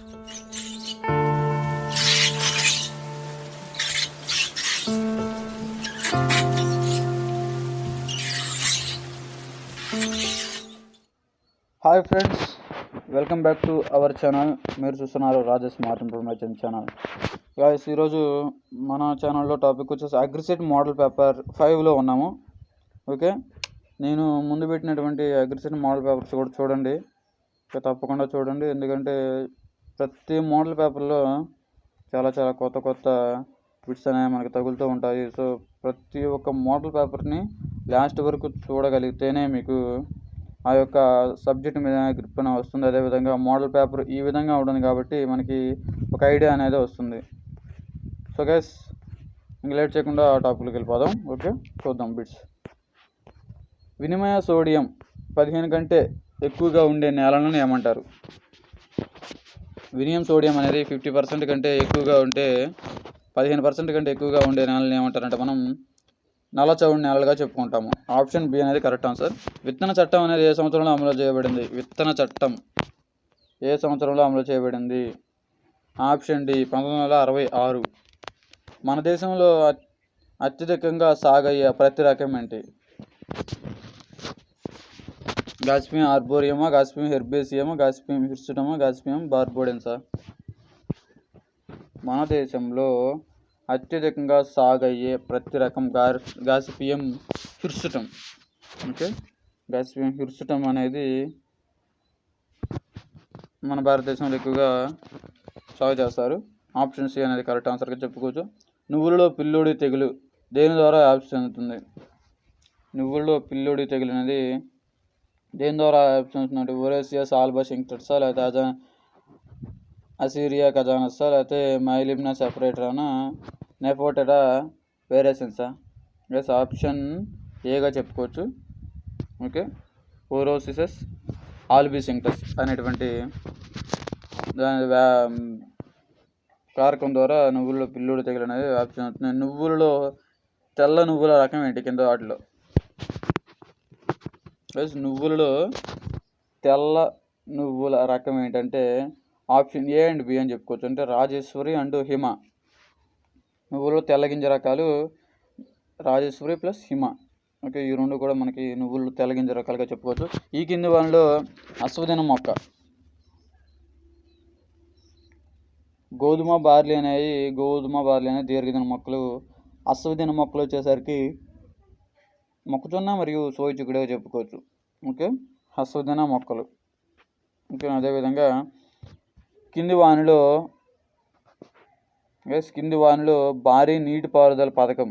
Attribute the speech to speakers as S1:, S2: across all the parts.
S1: Hi friends, welcome back to our channel. మీరు చూస్తున్నారు Rajesh smart information channel. Guys, ఈరోజు మన ఛానల్లో టాపిక్ వచ్చేసి అగ్రిసెట్ మోడల్ పేపర్ 5లో ఉన్నాము. ఓకే, నేను ముందు పెట్టినటువంటి అగ్రిసెట్ మోడల్ పేపర్స్ కూడా చూడండి, తప్పకుండా చూడండి. ఎందుకంటే ప్రతి మోడల్ పేపర్లో చాలా చాలా కొత్త కొత్త బిట్స్ అనేవి మనకు తగులుతూ ఉంటాయి. సో ప్రతి ఒక్క మోడల్ పేపర్ని లాస్ట్ వరకు చూడగలిగితేనే మీకు ఆ యొక్క సబ్జెక్ట్ మీద గ్రిప్ అనేది వస్తుంది. అదేవిధంగా మోడల్ పేపర్ ఈ విధంగా ఉంటుంది కాబట్టి మనకి ఒక ఐడియా అనేది వస్తుంది. సో గైస్, ఇంక లేట్ చేయకుండా ఆ టాపిక్లోకి వెళ్ళిపోదాం. ఓకే, చూద్దాం బిట్స్. వినిమయ సోడియం 15 కంటే ఎక్కువగా ఉండే నేలను ఏమంటారు? వినిమయం సోడియం అనేది 50% కంటే ఎక్కువగా ఉంటే 15% కంటే ఎక్కువగా ఉండే నేలని ఏమంటారంటే మనం నల్ల చవుడు నేలలుగా చెప్పుకుంటాము. ఆప్షన్ బి అనేది కరెక్ట్ ఆన్సర్. విత్తన చట్టం అనేది ఏ సంవత్సరంలో అమలు చేయబడింది? విత్తన చట్టం ఏ సంవత్సరంలో అమలు చేయబడింది? Option D 1966. మన దేశంలో అత్యధికంగా సాగయ్యే ప్రతి రకం ఏంటి? గాసిపియం ఆర్బోరియమా, గాసిపియం హెర్బేసియమా, గాసిపియం హిర్సుటమా, గాసిపియం బార్బోడెన్సా? మన దేశంలో అత్యధికంగా సాగయ్యే ప్రతి రకం Gossypium hirsutum. Okay, Gossypium hirsutum అనేది మన భారతదేశంలో ఎక్కువగా సాగు చేస్తారు. ఆప్షన్ సి అనేది కరెక్ట్ ఆన్సర్గా చెప్పుకోవచ్చు. నువ్వులలో పిల్లోడి తెగులు దేని ద్వారా వ్యాప్తి చెందుతుంది? నువ్వుల్లో పిల్లోడి తెగులు అనేది దేని ద్వారా వ్యాప్తి చెందుతుంది? ఒరేసియా ఆల్బా-సింక్టర్సా, లేకపోతే అసీరియా కజానసా, లేకపోతే మైలిమ్నా సెపరేటరానా, నెఫోటెడా వేరేసెన్సా? ఎస్, ఆప్షన్ ఏగా చెప్పుకోవచ్చు. ఓకే, ఓరోసిసస్ ఆల్బి-సింక్టర్స్ అనేటువంటి దాని కారకం ద్వారా నువ్వుల్లో పిల్లుడు తెగులు అనేది వ్యాప్తి చెందుతుంది. నువ్వులలో తెల్ల నువ్వుల రకం ఏంటి? కింద వాటిలో నువ్వులలో తెల్ల నువ్వుల రకం ఏంటంటే ఆప్షన్ ఏ అండ్ బి అని చెప్పుకోవచ్చు. అంటే రాజేశ్వరి అండ్ హిమ. నువ్వులలో తెల్ల గింజ రకాలు రాజేశ్వరి ప్లస్ హిమ. ఓకే, ఈ రెండు కూడా మనకి నువ్వులు తెల్ల గింజ రకాలుగా చెప్పుకోవచ్చు. ఈ కింది వాళ్ళలో అశ్వదిన మొక్క, గోధుమ బార్లీ అనేవి దీర్ఘదిన మొక్కలు. అశ్వదిన మొక్కలు వచ్చేసరికి మొక్కజొన్న మరియు సోయ చిక్కుడుగా చెప్పుకోవచ్చు. ఓకే, అశ్వదిన మొక్కలు. ఓకే, అదేవిధంగా కింది వానిలో భారీ నీటిపారుదల పథకం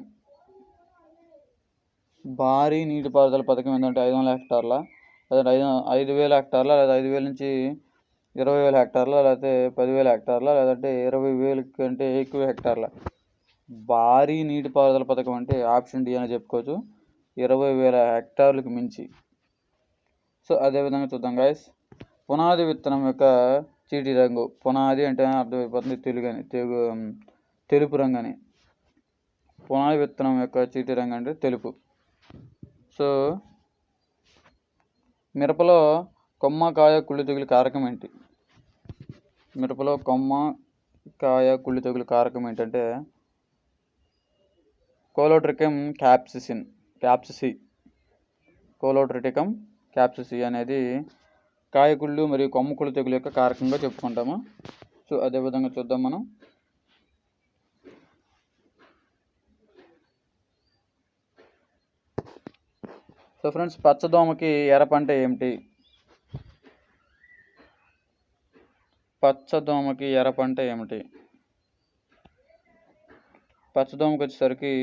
S1: ఏంటంటే 500 హెక్టార్ల, లేదా 5,000 హెక్టార్ల, లేదా 5,000 నుంచి 20,000 హెక్టార్ల, లేకపోతే 10,000 హెక్టార్ల, లేదంటే 20,000 కంటే ఎక్కువ హెక్టార్ల? భారీ నీటిపారుదల పథకం అంటే ఆప్షన్ డి అని చెప్పుకోవచ్చు, 20,000 హెక్టార్లకు మించి. సో అదేవిధంగా చూద్దాం గాయస్. పునాది విత్తనం యొక్క చీటి రంగు. పునాది అంటే అర్థమైపోతుంది తెలుపు రంగు అని. పునాది విత్తనం యొక్క చీటి రంగు అంటే తెలుపు. సో మిరపలో కొమ్మ కాయ కుళ్ళు తెగులు కారకం ఏంటి? మిరపలో కొమ్మ కాయ కుళ్ళు తెగులు కారకం ఏంటంటే కోలోట్రికం క్యాప్సిసి. కోలోట్రికం క్యాప్సిసి అనేది కాయకుళ్ళు మరియు కొమ్మ కుళ్ళు తెగులు యొక్క కారకంగా చెప్పుకుంటాము. సో అదేవిధంగా చూద్దాం మనం. సో ఫ్రెండ్స్, పచ్చదోమకి ఎర్ర పంట ఏమిటి? పచ్చదోమకి ఎర్ర పంట ఏమిటి? పచ్చదోమకి వచ్చేసరికి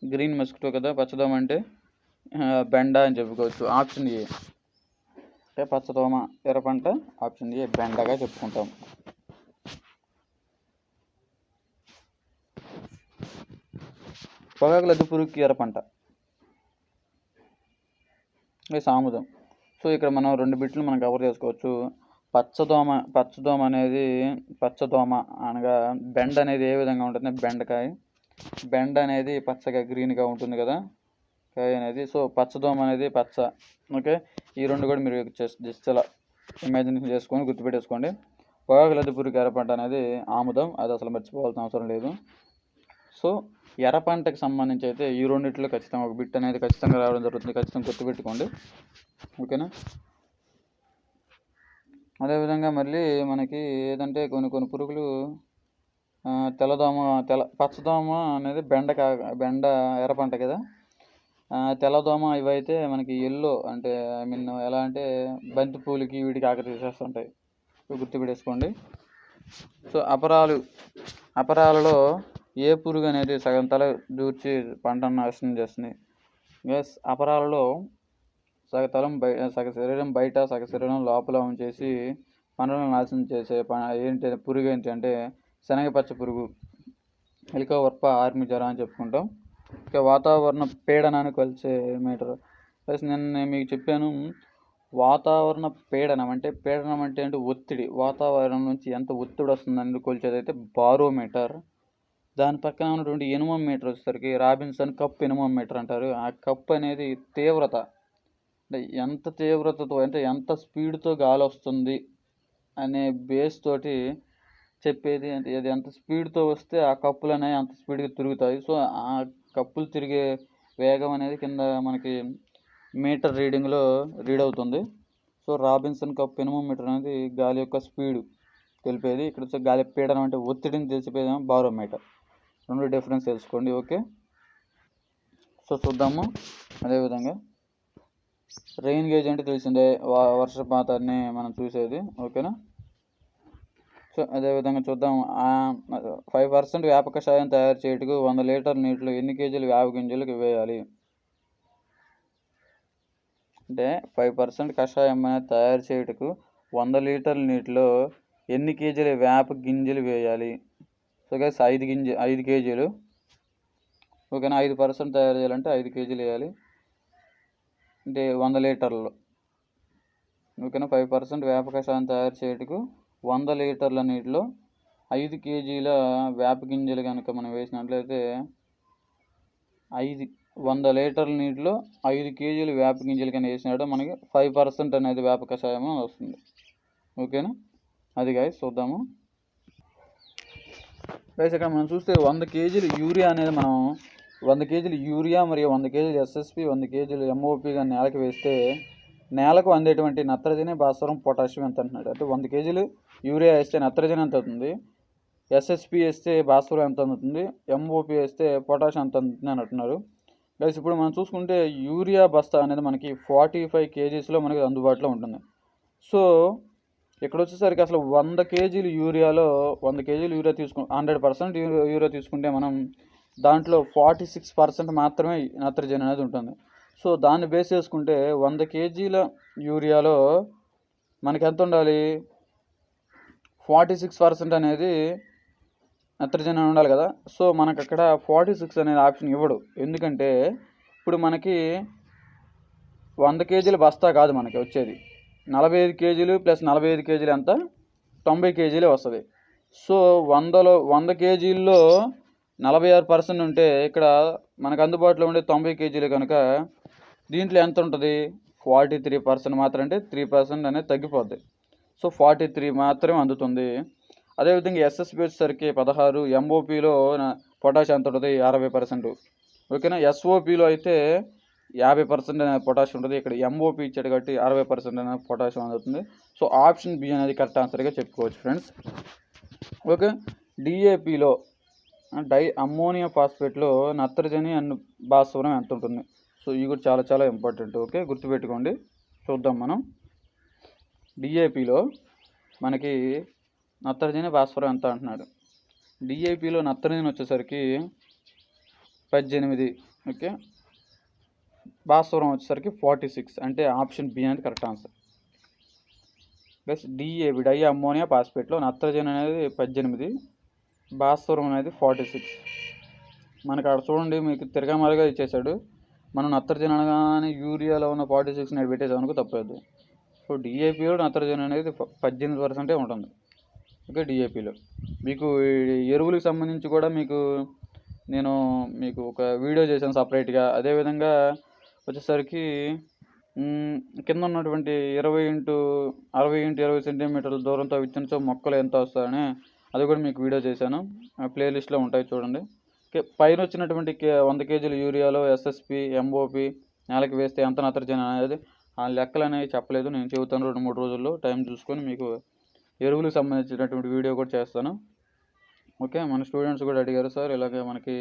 S1: గ్రీన్ మస్కిటో కదా పచ్చదోమ అంటే, బెండ అని చెప్పుకోవచ్చు. Option A. అంటే పచ్చదోమ ఎర్ర పంట ఆప్షన్ ఏ బెండగా చెప్పుకుంటాం. పొగాకు లద్దె పురుగుకి ఎర్ర పంట సాముదం. సో ఇక్కడ మనం 2 బిట్లు మనం కవర్ చేసుకోవచ్చు. పచ్చదోమ అనగా బెండ అనేది ఏ విధంగా ఉంటుంది? బెండ అనేది పచ్చగా గ్రీన్గా ఉంటుంది కదా కాయ అనేది. సో పచ్చదోమ అనేది పచ్చ. ఓకే, ఈ రెండు కూడా మీరు జస్ట్ అలా ఇమాజినేషన్ చేసుకొని గుర్తుపెట్టేసుకోండి. పొగాకు లద్దె పురుగుకి ఎర్ర పంట అనేది ఆముదం, అది అసలు మర్చిపోవాల్సిన అవసరం లేదు. సో ఎర్ర పంటకి సంబంధించి అయితే ఈ రెండిట్లో ఖచ్చితంగా ఒక బిట్ అనేది ఖచ్చితంగా రావడం జరుగుతుంది, ఖచ్చితంగా గుర్తుపెట్టుకోండి, ఓకేనా. అదేవిధంగా మళ్ళీ మనకి ఏదంటే కొన్ని పురుగులు తెల్లదోమ, పచ్చదోమ అనేది బెండ ఎర్ర పంట కదా. తెల్లదోమ ఇవైతే మనకి ఎల్లో, అంటే ఐ మీన్ ఎలా అంటే బంతిపూలకి వీటికి ఆకలి తీసేస్తుంటాయి, గుర్తుపెట్టేసుకోండి. సో అపరాలలో ఏ పురుగు అనేది సగం తల దూర్చి పంటను నాశనం చేస్తుంది. ఎస్, అపరాలలో సగ శరీరం బయట సగ శరీరం లోపల ఉంచేసి పంటలను నాశనం చేసే పురుగు ఏంటంటే శనగపచ్చ పురుగు, హెలికోవర్ప ఆర్మీ జ్వరం అని చెప్పుకుంటాం. ఇక వాతావరణ పీడనాన్ని కొలిచే మీటర్. ప్లస్ నేను మీకు చెప్పాను, వాతావరణ పీడనం అంటే ఒత్తిడి, వాతావరణం నుంచి ఎంత ఒత్తిడి వస్తుందని కొలిచేది అయితే బారోమీటర్. దాని పక్కన ఉన్నటువంటి ఎనిమోమీటర్ వచ్చేసరికి రాబిన్సన్ కప్ ఎనిమోమీటర్ అంటారు. ఆ కప్ అనేది తీవ్రత, అంటే ఎంత తీవ్రతతో అంటే ఎంత స్పీడ్తో గాలి వస్తుంది అనే బేస్ తోటి చెప్పేది. అంటే అది ఎంత స్పీడ్తో వస్తే ఆ కప్పులు అనేవి అంత స్పీడ్గా తిరుగుతాయి. సో ఆ కప్పులు తిరిగే వేగం అనేది కింద మనకి మీటర్ రీడింగ్లో రీడ్ అవుతుంది. సో రాబిన్సన్ కప్ ఎనిమోమీటర్ అనేది గాలి యొక్క స్పీడ్ తెలిపేది. ఇక్కడ వచ్చే గాలి పీడనం అంటే ఒత్తిడిని తెలిసిపోయేదేమో బారోమీటర్. రెండు డిఫరెన్స్ తెలుసుకోండి, ఓకే. సో చూద్దాము. అదేవిధంగా రెయిన్ గేజ్ అంటే తెలిసిందే, వర్షపాతాన్ని మనం చూసేది, ఓకేనా. సో అదేవిధంగా చూద్దాం. 5% వేప కషాయం తయారు చేయటకు 100 లీటర్ల నీటిలో ఎన్ని కేజీలు వేప గింజలకు వేయాలి? అంటే 5% కషాయం అనేది తయారు చేయటకు 100 లీటర్ల నీటిలో ఎన్ని కేజీలు వేప గింజలు వేయాలి? సో గైస్ 5 కేజీలు, ఓకేనా. 5% తయారు చేయాలంటే 5 కేజీలు వేయాలి, అంటే 100 లీటర్లలో, ఓకేనా. 5% వేప కషాయం తయారు చేయటకు 100 లీటర్ల నీటిలో 5 కేజీల వేప గింజలు కనుక మనం వేసినట్లయితే 100 లీటర్ల నీటిలో 5 కేజీలు వేప గింజలు కనుక వేసినట్టు మనకి 5% అనేది వేప కషాయం వస్తుంది, ఓకేనా. అది గైస్ చూద్దాము. గైస్ ఇక్కడ మనం చూస్తే 100 కేజీలు యూరియా అనేది మనం 100 కేజీలు యూరియా మరియు 100 కేజీలు ఎస్ఎస్పి 100 కేజీలు ఎంఓపి కానీ నేలకు వేస్తే నేలకు అందేటువంటి నత్రజని, భాస్వరం, పొటాషియం ఎంత అంటున్నాడు. అంటే 100 కేజీలు యూరియా వేస్తే నత్రజని ఎంత అవుతుంది, ఎస్ఎస్పి వేస్తే భాస్వరం ఎంత అందుతుంది, ఎంఓపి వేస్తే పొటాషియం ఎంత అందుతుంది అని అంటున్నారు. గైస్ ఇప్పుడు మనం చూసుకుంటే యూరియా బస్తా అనేది మనకి 45 కేజీస్లో మనకి అందుబాటులో ఉంటుంది. సో ఇక్కడ వచ్చేసరికి అసలు 100 కేజీలు యూరియాలో 100 కేజీలు యూరియా 100% యూరియా తీసుకుంటే మనం దాంట్లో 46% మాత్రమే నత్రజని అనేది ఉంటుంది. సో దాన్ని బేస్ చేసుకుంటే 100 కేజీల యూరియాలో మనకి ఎంత ఉండాలి, 46% అనేది నత్రజని ఉండాలి కదా. సో మనకు అక్కడ 46 అనేది ఆప్షన్ ఇవ్వడు, ఎందుకంటే ఇప్పుడు మనకి 100 కేజీల బస్తా కాదు మనకి వచ్చేది, 45 కేజీలు ప్లస్ 45 కేజీలు ఎంత 90 కేజీలే వస్తుంది. సో 100 కేజీల్లో 46% ఉంటే ఇక్కడ మనకు అందుబాటులో ఉండే 90 కేజీలు కనుక దీంట్లో ఎంత ఉంటుంది, 43% మాత్రం, అంటే 3% అనేది తగ్గిపోద్ది. సో 43 మాత్రమే అందుతుంది. అదేవిధంగా ఎస్ఎస్పి వచ్చేసరికి 16, ఎంఓపిలో పొటాషియం ఎంత ఉంటుంది 60%, ఓకేనా. ఎస్ఓపిలో అయితే 50% అనేది పొటాషియం ఉంటుంది. ఇక్కడ ఎంఓపి ఇచ్చాడు కాబట్టి 60% అనేది పొటాషియం అందుతుంది. సో ఆప్షన్ బి అనేది కరెక్ట్ ఆన్సర్గా చెప్పుకోవచ్చు ఫ్రెండ్స్, ఓకే. డిఏపిలో డై అమ్మోనియా ఫాస్ఫేట్లో నత్రజని అండ్ భాస్వరం ఎంత ఉంటుంది? సో ఇవి కూడా చాలా చాలా ఇంపార్టెంట్, ఓకే, గుర్తుపెట్టుకోండి. చూద్దాం మనం. డిఏపిలో మనకి నత్రజని భాస్వరం ఎంత అంటున్నాడు. డిఏపిలో నత్రజని వచ్చేసరికి 18, ఓకే. భాస్వరం వచ్చేసరికి 46, అంటే ఆప్షన్ బి అనేది correct answer. Plus DAP di ammonia ఫాస్ఫేట్లో నత్రజని అనేది 18, భాస్వరం అనేది 46. మనకు అక్కడ చూడండి మీకు తిరగమరగా ఇచ్చేసాడు. మనం నత్రజని అనగానే యూరియాలో ఉన్న 46 అనేది పెట్టేసామనుకో తప్పదు. సో డిఏపిలో నత్రజని అనేది 18% ఉంటుంది, ఓకే. డిఏపిలో మీకు ఎరువులకు సంబంధించి కూడా నేను మీకు ఒక వీడియో చేశాను సపరేట్గా. అదేవిధంగా వచ్చేసరికి కింద ఉన్నటువంటి 20x60x20 సెంటీమీటర్ల దూరంతో విత్తనచో మొక్కలు ఎంత వస్తాయని అది కూడా మీకు వీడియో చేశాను. ప్లేలిస్ట్లో ఉంటాయి చూడండి. పైన వచ్చినటువంటి 100 కేజీల యూరియాలో ఎస్ఎస్పి, ఎంఓపి నేలకి వేస్తే ఎంత నత్రజని అనేది ఆ లెక్కలు అనేవి చెప్పలేదు. నేను చెబుతాను 2-3 రోజుల్లో టైం చూసుకొని మీకు ఎరువులకు సంబంధించినటువంటి వీడియో కూడా చేస్తాను. ఓకే, మన స్టూడెంట్స్ కూడా అడిగారు, సార్ ఇలాగే మనకి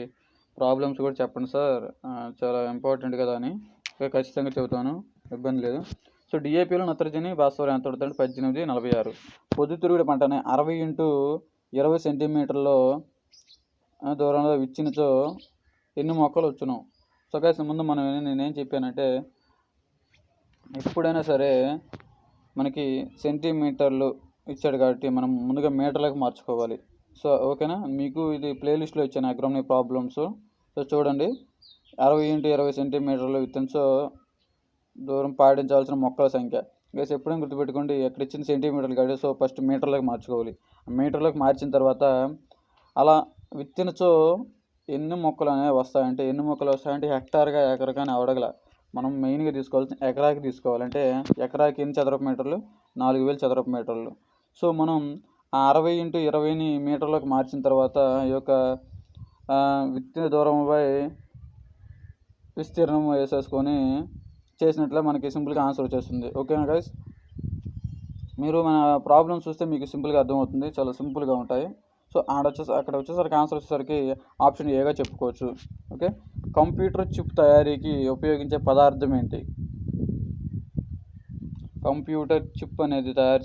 S1: ప్రాబ్లమ్స్ కూడా చెప్పండి సార్, చాలా ఇంపార్టెంట్ కదా అని. ఖచ్చితంగా చెబుతాను, ఇబ్బంది లేదు. సో డిఏపిలో నత్రజని భాస్వరం ఎంత పడుతుంది? 18-46. పొద్దుతిరుగుడు పంటని 60x20 సెంటీమీటర్లో దూరంలో విచ్చినచో ఎన్ని మొక్కలు వచ్చును? సో గైస్, ముందు నేనేం చెప్పానంటే ఎప్పుడైనా సరే మనకి సెంటీమీటర్లు ఇచ్చాడు కాబట్టి మనం ముందుగా మీటర్లకు మార్చుకోవాలి. సో ఓకేనా, మీకు ఇది ప్లేలిస్ట్లో ఇచ్చాను అగ్రోనమీ ప్రాబ్లమ్స్. సో చూడండి, 60x20 సెంటీమీటర్లు విత్తనచో దూరం పాటించాల్సిన మొక్కల సంఖ్య. గైస్ ఎప్పుడైనా గుర్తుపెట్టుకోండి, ఎక్కడ ఇచ్చిన సెంటీమీటర్లు కాదు. సో ఫస్ట్ మీటర్లకు మార్చుకోవాలి. మీటర్లకు మార్చిన తర్వాత అలా విత్తనచో ఎన్ని మొక్కలు అనేవి వస్తాయంటే హెక్టార్గా ఎకరగానే అవడగల. మనం మెయిన్గా తీసుకోవాల్సిన ఎకరాకి తీసుకోవాలంటే ఎకరాకి ఎన్ని చదరపు మీటర్లు? 4000 చదరపు మీటర్లు. సో మనం ఆ 60x20ని మీటర్లకు మార్చిన తర్వాత ఈ యొక్క విత్తన దూరంపై విస్తీర్ణం వేసేసుకొని చేసినట్లే మనకి సింపుల్గా ఆన్సర్ వచ్చేస్తుంది. ఓకేనా గైస్, మీరు మన ప్రాబ్లమ్స్ చూస్తే మీకు సింపుల్గా అర్థమవుతుంది, చాలా సింపుల్గా ఉంటాయి. సో అక్కడ వచ్చేసరికి ఆన్సర్ వచ్చేసరికి ఆప్షన్ ఏగా చెప్పుకోవచ్చు. ఓకే, కంప్యూటర్ చిప్ తయారీకి ఉపయోగించే పదార్థం ఏంటి? కంప్యూటర్ చిప్ అనేది తయారు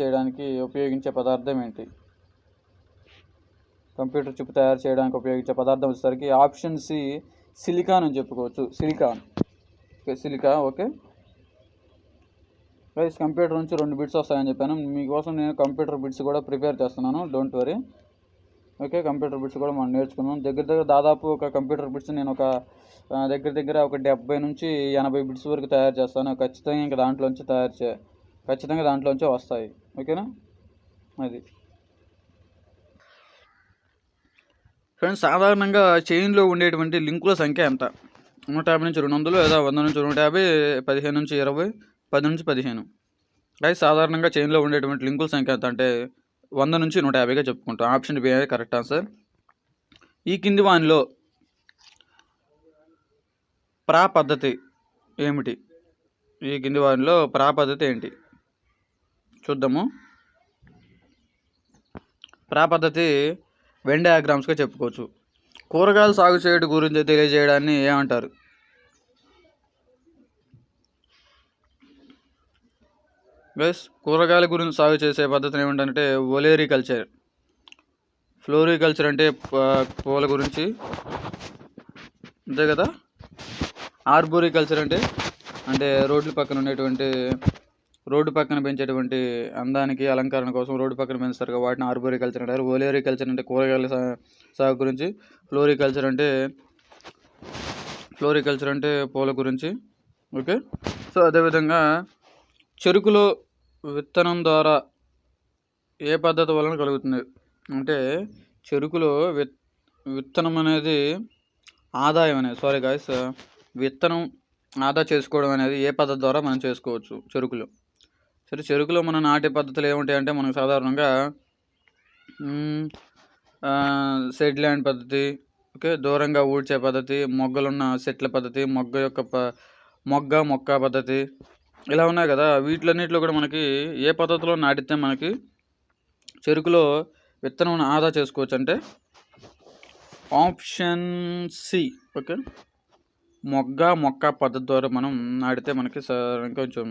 S1: చేయడానికి ఉపయోగించే పదార్థం ఏంటి? కంప్యూటర్ చిప్ తయారు చేయడానికి ఉపయోగించే పదార్థం వచ్చేసరికి ఆప్షన్ సి సిలికాన్ అని చెప్పుకోవచ్చు. సిలికా. ఓకే గైస్, కంప్యూటర్ నుంచి 2 బిట్స్ వస్తాయని చెప్పాను. మీకోసం నేను కంప్యూటర్ బిట్స్ కూడా ప్రిపేర్ చేస్తున్నాను, don't worry. Okay, computer bits కూడా మనం నేర్చుకున్నాం. దాదాపు ఒక కంప్యూటర్ బిట్స్ నేను ఒక 70-80 బిట్స్ వరకు తయారు చేస్తాను. ఖచ్చితంగా దాంట్లోంచి వస్తాయి. ఓకేనా, అది ఫ్రెండ్స్. సాధారణంగా చైన్లో ఉండేటువంటి లింకుల సంఖ్య ఎంత? 150-200 లేదా 100-150, 15-20, 10-15. అయితే సాధారణంగా చైన్లో ఉండేటువంటి లింకుల సంఖ్య ఎంత అంటే 100-150గా చెప్పుకుంటాం. ఆప్షన్ బి అనేది కరెక్ట్ ఆన్సర్. ఈ కింది వానిలో ప్రా పద్ధతి ఏమిటి? ఏంటి చూద్దాము. ప్రా పద్ధతి వెన్ డయాగ్రామ్స్గా చెప్పుకోవచ్చు. కూరగాయలు సాగు చేయడం గురించి తెలియజేయడాన్ని ఏమంటారు? గైస్, కూరగాయల గురించి సాగు చేసే పద్ధతిని ఏమిటంటే ఒలేరికల్చర్. ఫ్లోరికల్చర్ అంటే పూల గురించి, అంతే కదా. ఆర్బోరికల్చర్ అంటే రోడ్డు పక్కన పెంచేటువంటి అందానికి, అలంకరణ కోసం రోడ్డు పక్కన పెంచుతారు, వాటిని ఆర్బోరికల్చర్ అంటారు. ఒలేరికల్చర్ అంటే కూరగాయల సాగు గురించి. ఫ్లోరికల్చర్ అంటే పూల గురించి. ఓకే, సో అదేవిధంగా చెరుకులో విత్తనం ద్వారా ఏ పద్ధతి వలన కలుగుతుంది అంటే చెరుకులో విత్తనం అనేది విత్తనం ఆదా చేసుకోవడం అనేది ఏ పద్ధతి ద్వారా మనం చేసుకోవచ్చు చెరుకులో. సరే, చెరుకులో మన నాటే పద్ధతులు ఏముంటాయంటే మనకు సాధారణంగా సెడ్ ల్యాండ్ పద్ధతి, ఓకే, దూరంగా ఊడ్చే పద్ధతి, మొగ్గలున్న సెట్ల పద్ధతి, మొక్క పద్ధతి, ఇలా ఉన్నాయి కదా. వీటిలన్నిటిలో కూడా మనకి ఏ పద్ధతిలో నాటితే మనకి చెరుకులో విత్తనం ఆదా చేసుకోవచ్చు అంటే ఆప్షన్ సి. ఓకే, మొక్క పద్ధతి ద్వారా మనం నాటితే మనకి కొంచెం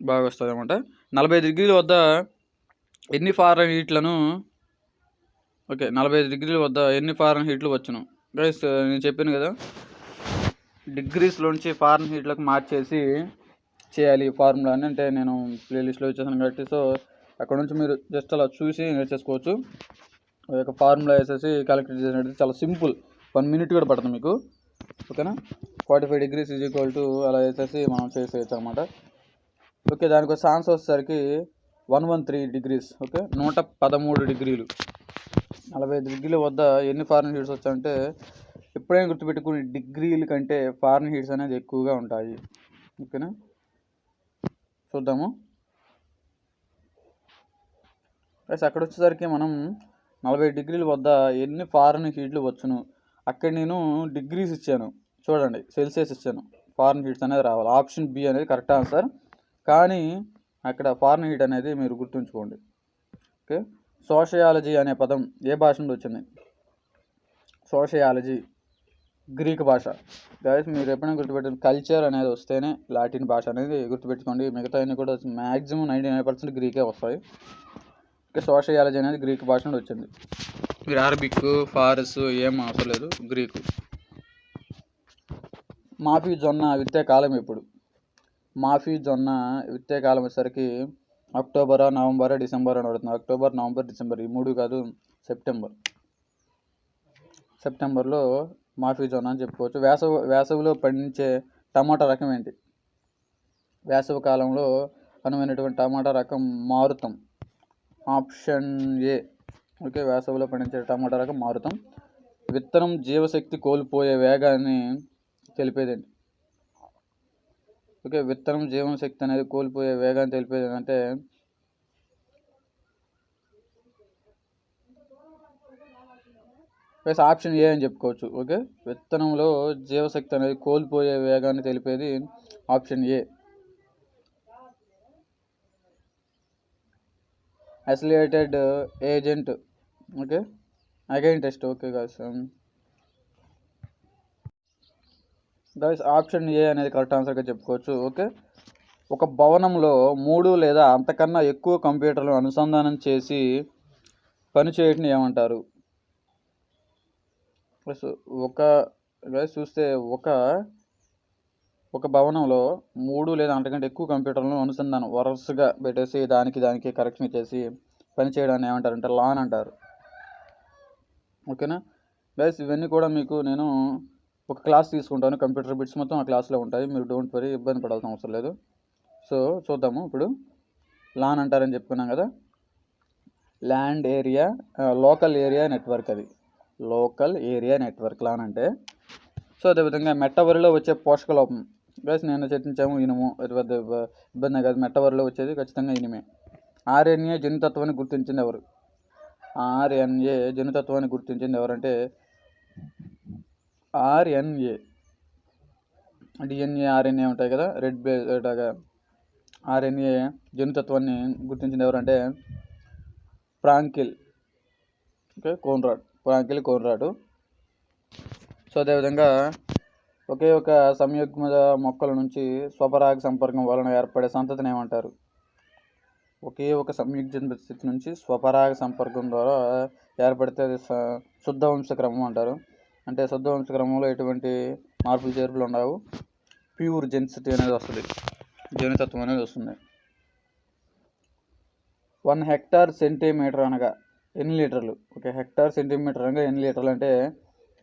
S1: బాగా వస్తుంది అనమాట. 45 డిగ్రీల వద్ద ఎన్ని ఫారెన్ హీట్లు వచ్చును? గైస్, నేను చెప్పాను కదా, డిగ్రీస్లోంచి ఫారెన్ హీట్లకు మార్చేసి చేయాలి ఫార్ములాని. అంటే నేను ప్లేలిస్ట్లో ఇచ్చేసాను కాబట్టి సో అక్కడ నుంచి మీరు జస్ట్ అలా చూసి నేర్చేసుకోవచ్చు. ఆ యొక్క ఫార్ములా వేసేసి క్యాలిక్యులేట్ చేసినట్టు చాలా సింపుల్, 1 మినిట్ కూడా పడుతుంది మీకు. ఓకేనా, 45 degrees అలా వేసేసి మనం చేసేయచ్చు అనమాట. ఓకే, దానికి ఆన్సర్ వచ్చేసరికి 113 degrees. ఓకే, 113 డిగ్రీలు. 45 డిగ్రీల వద్ద ఎన్ని ఫారెన్ హీట్స్ వచ్చాయంటే ఎప్పుడైనా గుర్తుపెట్టుకుని డిగ్రీల కంటే ఫారెన్ హీట్స్ అనేది ఎక్కువగా ఉంటాయి. ఓకేనా, చూద్దాము. అక్కడ వచ్చేసరికి మనం 40 డిగ్రీల వద్ద ఎన్ని ఫారెన్ హీట్లు వచ్చును. అక్కడ నేను డిగ్రీస్ ఇచ్చాను, చూడండి సెల్సియస్ ఇచ్చాను. ఫారెన్ హీట్స్ అనేది రావాలి. ఆప్షన్ బి అనేది కరెక్ట్ ఆన్సర్. కానీ అక్కడ ఫారెన్ హీట్ అనేది మీరు గుర్తుంచుకోండి. ఓకే, సోషియాలజీ అనే పదం ఏ భాష నుండి వచ్చింది? సోషియాలజీ గ్రీక్ భాష. గైస్ మీరు ఎప్పుడైనా గుర్తుపెట్టుకోండి, కల్చర్ అనేది వస్తేనే లాటిన్ భాష అనేది గుర్తుపెట్టుకోండి. మిగతా అన్ని కూడా మ్యాక్సిమం 99% గ్రీకే వస్తాయి. ఓకే, సోషియాలజీ అనేది గ్రీక్ భాష నుండి వచ్చింది. మీరు అరబిక్ ఫారస్ ఏం అవసరం లేదు, గ్రీకు. మాఫీ జొన్న విత్తే కాలం ఎప్పుడు? మాఫీ జొన్న విత్తే కాలం వచ్చేసరికి అక్టోబరా, నవంబరా, డిసెంబర్ అని పడుతుంది. అక్టోబర్, నవంబర్, డిసెంబర్ ఈ 3 కాదు, సెప్టెంబర్లో మాఫీ జొన్న అని చెప్పుకోవచ్చు. వేసవిలో పండించే టమాటా రకం ఏంటి? వేసవి కాలంలో అనువైనటువంటి టమాటా రకం మారుతం. Option A. ఓకే, వేసవిలో పండించే టమాటా రకం మారుతం. విత్తనం జీవశక్తి కోల్పోయే వేగాన్ని తెలిపేదేంటి? ఓకే, విత్తనం జీవశక్తి అనేది కోల్పోయే వేగాన్ని తెలిపేది అంటే ఆప్షన్ ఏ అని చెప్పుకోవచ్చు. ఓకే, విత్తనంలో జీవశక్తి అనేది కోల్పోయే వేగాన్ని తెలిపేది option A. Isolated agent. Okay, again test. Okay guys option A అనేది కరెక్ట్ ఆన్సర్గా చెప్పుకోవచ్చు. ఓకే, ఒక భవనంలో 3 లేదా అంతకన్నా ఎక్కువ కంప్యూటర్లు అనుసంధానం చేసి పనిచేయటం ఏమంటారు? ప్లస్ గైస్ చూస్తే ఒక భవనంలో 3 లేదా అంతకంటే ఎక్కువ కంప్యూటర్లను అనుసంధానం వరుసగా పెట్టేసి దానికి కరెక్షన్ చేసి పని చేయడాన్ని ఏమంటారంటే లాన్ అంటారు. ఓకేనా గైస్, ఇవన్నీ కూడా మీకు నేను ఒక క్లాస్ తీసుకుంటాను. కంప్యూటర్ బిట్స్ మొత్తం ఆ క్లాస్లో ఉంటాయి. మీరు డోంట్ వరీ, ఇబ్బంది పడాల్సిన అవసరం లేదు. సో చూద్దాము. ఇప్పుడు లాన్ అంటారని చెప్పుకున్నాం కదా, land area local area network. అది లోకల్ ఏరియా నెట్వర్క్ లాన్ అంటే. సో అదేవిధంగా మెట్టవరిలో వచ్చే పోషక లోపం గైస్ నేను చర్చించాము, ఇనుము. పెద్ద ఇబ్బంది కాదు, మెట్టవరిలో వచ్చేది ఖచ్చితంగా ఇనుమే. ఆర్ఎన్ఏ జన్యుతత్వాన్ని గుర్తించింది ఎవరు? ఆర్ఎన్ఏ జన్యుతత్వాన్ని గుర్తించింది ఎవరంటే ఆర్ఎన్ఏ. డిఎన్ఏ ఆర్ఎన్ఏ ఉంటాయి కదా, రెడ్ బేగా. ఆర్ఎన్ఏ జన్యుతత్వాన్ని గుర్తించింది ఎవరంటే Frankl. Okay, Frankl Conrad. So అదేవిధంగా ఒకే ఒక సంయుగ్మ మొక్కల నుంచి స్వపరాగ సంపర్కం వలన ఏర్పడే సంతతిని ఏమంటారు? ఒకే ఒక సంయుగ్మ స్థితి నుంచి స్వపరాగ సంపర్కం ద్వారా ఏర్పడితే అది శుద్ధ వంశక్రమం అంటారు. అంటే శుద్ధ వంశక్రమంలో ఎటువంటి మార్పులు చేర్పులు ఉండవు, ప్యూర్ జెన్సిటీ అనేది వస్తుంది, జనితత్వం అనేది వస్తుంది. 1 హెక్టార్ సెంటీమీటర్ అనగా ఎన్ని లీటర్లు? ఒక హెక్టార్ సెంటీమీటర్ అనగా ఎన్ని లీటర్లు అంటే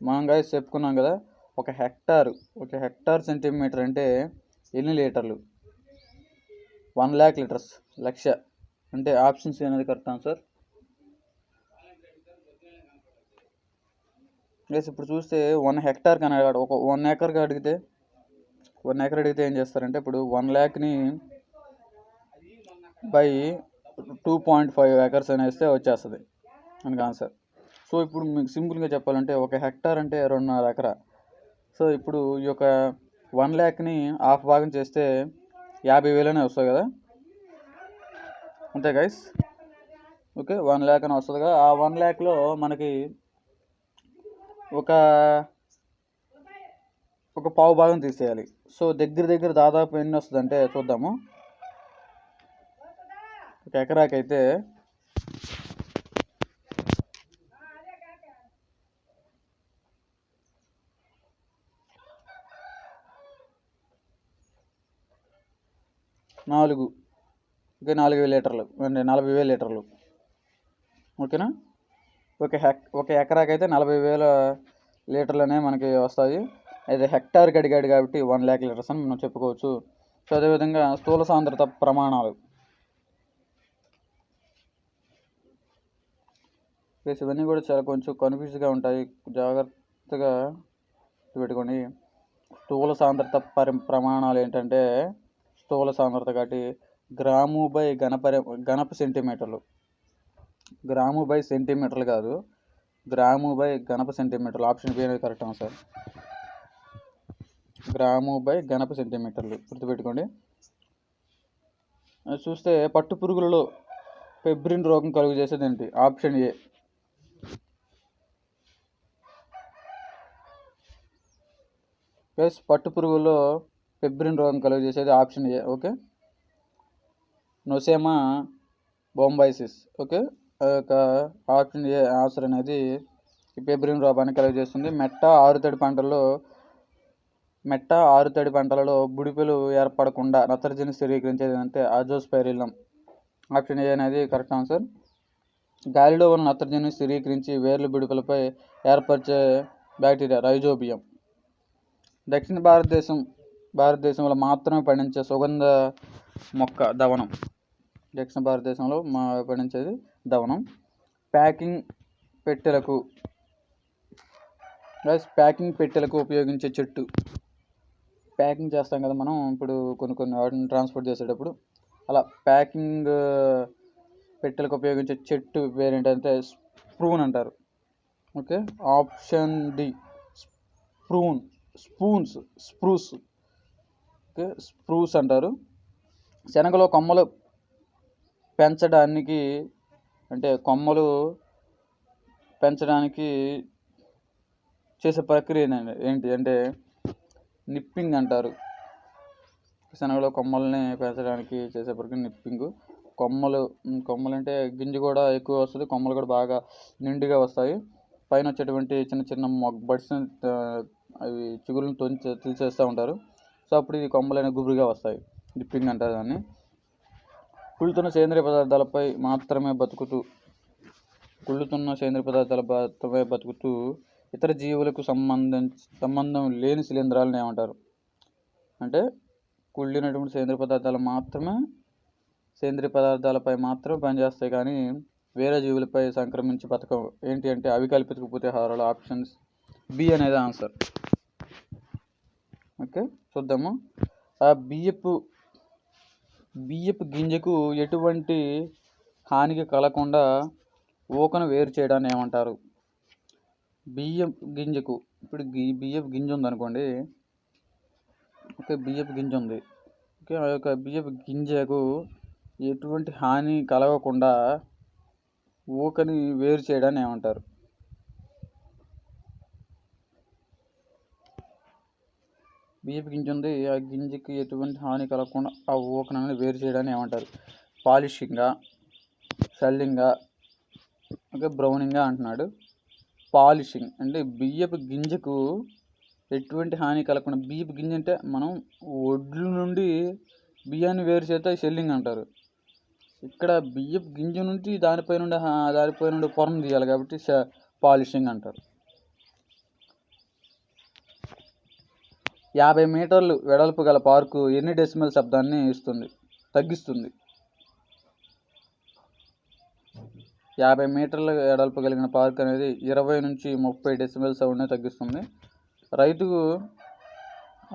S1: మనం గైస్ చెప్పుకున్నాం కదా, ఒక హెక్టార్ సెంటీమీటర్ అంటే ఎన్ని లీటర్లు? 1 lakh లీటర్స్, లక్ష. అంటే ఆప్షన్ సి అనేది కరెక్ట్ ఆన్సర్. గైస్ ఇప్పుడు చూస్తే 1 హెక్టార్ కానీ ఒక 1 ఏకర్గా అడిగితే 1 ఏకర్ అడిగితే ఏం చేస్తారంటే ఇప్పుడు 1 lakని బై 2.5 ఏకర్స్ అని వేస్తే వచ్చేస్తుంది మనకి ఆన్సర్. సో ఇప్పుడు మీకు సింపుల్గా చెప్పాలంటే ఒక హెక్టార్ అంటే 2.5 ఎకరా. సో ఇప్పుడు ఈ యొక్క 1 lakని హాఫ్ భాగం చేస్తే 50,000 అనే వస్తుంది కదా, అంతే గైస్. ఓకే, 1 lakh అని వస్తుంది కదా. ఆ 1 lakలో మనకి ఒక పావు భాగం తీసేయాలి. సో దగ్గర దాదాపు ఎన్ని వస్తుంది అంటే చూద్దాము. ఒక ఎకరాకైతే 4,000 లీటర్లు అంటే 40,000 లీటర్లు. ఓకేనా, ఒక ఎకరాకైతే 40,000 లీటర్లు అనేవి మనకి వస్తాయి. అయితే హెక్టార్కి అడిగాడు కాబట్టి 1 lakh లీటర్స్ అని మనం చెప్పుకోవచ్చు. సో అదేవిధంగా స్థూల సాంద్రత ప్రమాణాలు. ఇవన్నీ కూడా చాలా కొంచెం కన్ఫ్యూజ్గా ఉంటాయి, జాగ్రత్తగా పెట్టుకోండి. స్థూల సాంద్రత ప్రమాణాలు ఏంటంటే స్థూల సాంద్రత కాబట్టి గ్రాము బై ఘనపు సెంటీమీటర్లు. గ్రాము బై సెంటీమీటర్లు కాదు, గ్రాము బై ఘనపు సెంటీమీటర్లు. ఆప్షన్ బి అనేది కరెక్ట్ ఆన్సర్. గ్రాము బై ఘనపు సెంటీమీటర్లు గుర్తుపెట్టుకోండి. చూస్తే పట్టు పురుగులలో పెబ్రిన్ రోగం కలుగు చేసేది ఏంటి? Option A. పట్టు పురుగుల్లో పెబ్రిన్ రోగం కలుగు చేసేది option A. Okay, Nosema bombycis. Okay, option A answer అనేది ఈ పెబ్రిన్ రోగాన్ని కలుగు చేస్తుంది. మెట్ట ఆరుతడి పంటలలో బుడిపెలు ఏర్పడకుండా నత్రజని స్థిరీకరించేది అంటే అజోస్పైరిల్లం. ఆప్షన్ ఏ అనేది కరెక్ట్ ఆన్సర్. గాలిలో ఉన్న నత్రజని స్థిరీకరించి వేర్లు బుడిపెలపై ఏర్పరిచే బ్యాక్టీరియా రైజోబియం. దక్షిణ భారతదేశంలో మాత్రమే పండించే సుగంధ మొక్క దవనం. దక్షిణ భారతదేశంలో పండించేది దవనం. ప్యాకింగ్ పెట్టెలకు ఉపయోగించే చెట్టు. ప్యాకింగ్ చేస్తాం కదా మనం ఇప్పుడు కొన్ని వాటిని ట్రాన్స్పోర్ట్ చేసేటప్పుడు, అలా ప్యాకింగ్ పెట్టెలకు ఉపయోగించే చెట్టు పేరు ఏంటంటే స్ప్రూన్ అంటారు. Okay, option D spruce. Okay, spruce అంటారు. శనగలో కొమ్మలు పెంచడానికి చేసే ప్రక్రియ ఏంటి అంటే నిప్పింగ్ అంటారు. శనగలో కొమ్మల్ని పెంచడానికి చేసే ప్రక్రియ నిప్పింగ్. కొమ్మలు అంటే గింజ కూడా ఎక్కువ వస్తుంది, కొమ్మలు కూడా బాగా నిండుగా వస్తాయి. పైన వచ్చేటువంటి చిన్న చిన్న బడ్స్ అవి చిగురులను తీసేస్తూ ఉంటారు. సో అప్పుడు ఈ కొమ్మలు అనేవి గుబురుగా వస్తాయి. నిప్పింగ్ అంటారు దాన్ని. కుళ్ళుతున్న సేంద్రియ పదార్థాలపై మాత్రమే బతుకుతూ ఇతర జీవులకు సంబంధం లేని శిలీంధ్రాలను ఏమంటారు? అంటే కుళ్ళినటువంటి సేంద్రియ పదార్థాలపై మాత్రమే పనిచేస్తాయి, కానీ వేరే జీవులపై సంక్రమించి బతకవు. ఏంటి అంటే అవికల్పిత ఉపరిహారాలు. ఆప్షన్స్ బి అనేది ఆన్సర్. ఓకే, చూద్దాము. ఆ బియ్యపు గింజకు ఎటువంటి హానికి కలగకుండా ఊకను వేరు చేయడాన్ని ఏమంటారు? బియ్యపు గింజకు, ఇప్పుడు బియ్యపు గింజ ఉందనుకోండి. ఓకే, బియ్యపు గింజ ఉంది. ఓకే, ఆ యొక్క బియ్యపు గింజకు ఎటువంటి హాని కలగకుండా ఊకని వేరు చేయడాన్ని ఏమంటారు? బియ్యపు గింజ ఉంది, ఆ గింజకి ఎటువంటి హాని కలగకుండా ఆ ఊకనని వేరు చేయడాన్ని ఏమంటారు? పాలిషింగా, షెల్లింగా, ఓకే, బ్రౌనింగా అంటున్నాడు. పాలిషింగ్ అంటే బియ్యపు గింజకు ఎటువంటి హాని కలగకుండా. బియ్యపు గింజ అంటే మనం ఒడ్ల నుండి బియ్యాన్ని వేరు చేస్తే షెల్లింగ్ అంటారు. ఇక్కడ బియ్యపు గింజ నుండి దానిపై నుండి పొరను తీయాలి కాబట్టి పాలిషింగ్ అంటారు. 50 మీటర్లు వెడల్పు గల పార్కు ఎన్ని డెసిమల్ శబ్దాన్ని తగ్గిస్తుంది? 50 మీటర్ల వెడల్పు కలిగిన పార్క్ అనేది 20 నుంచి 30 డెసిమల్ సౌండ్ని తగ్గిస్తుంది.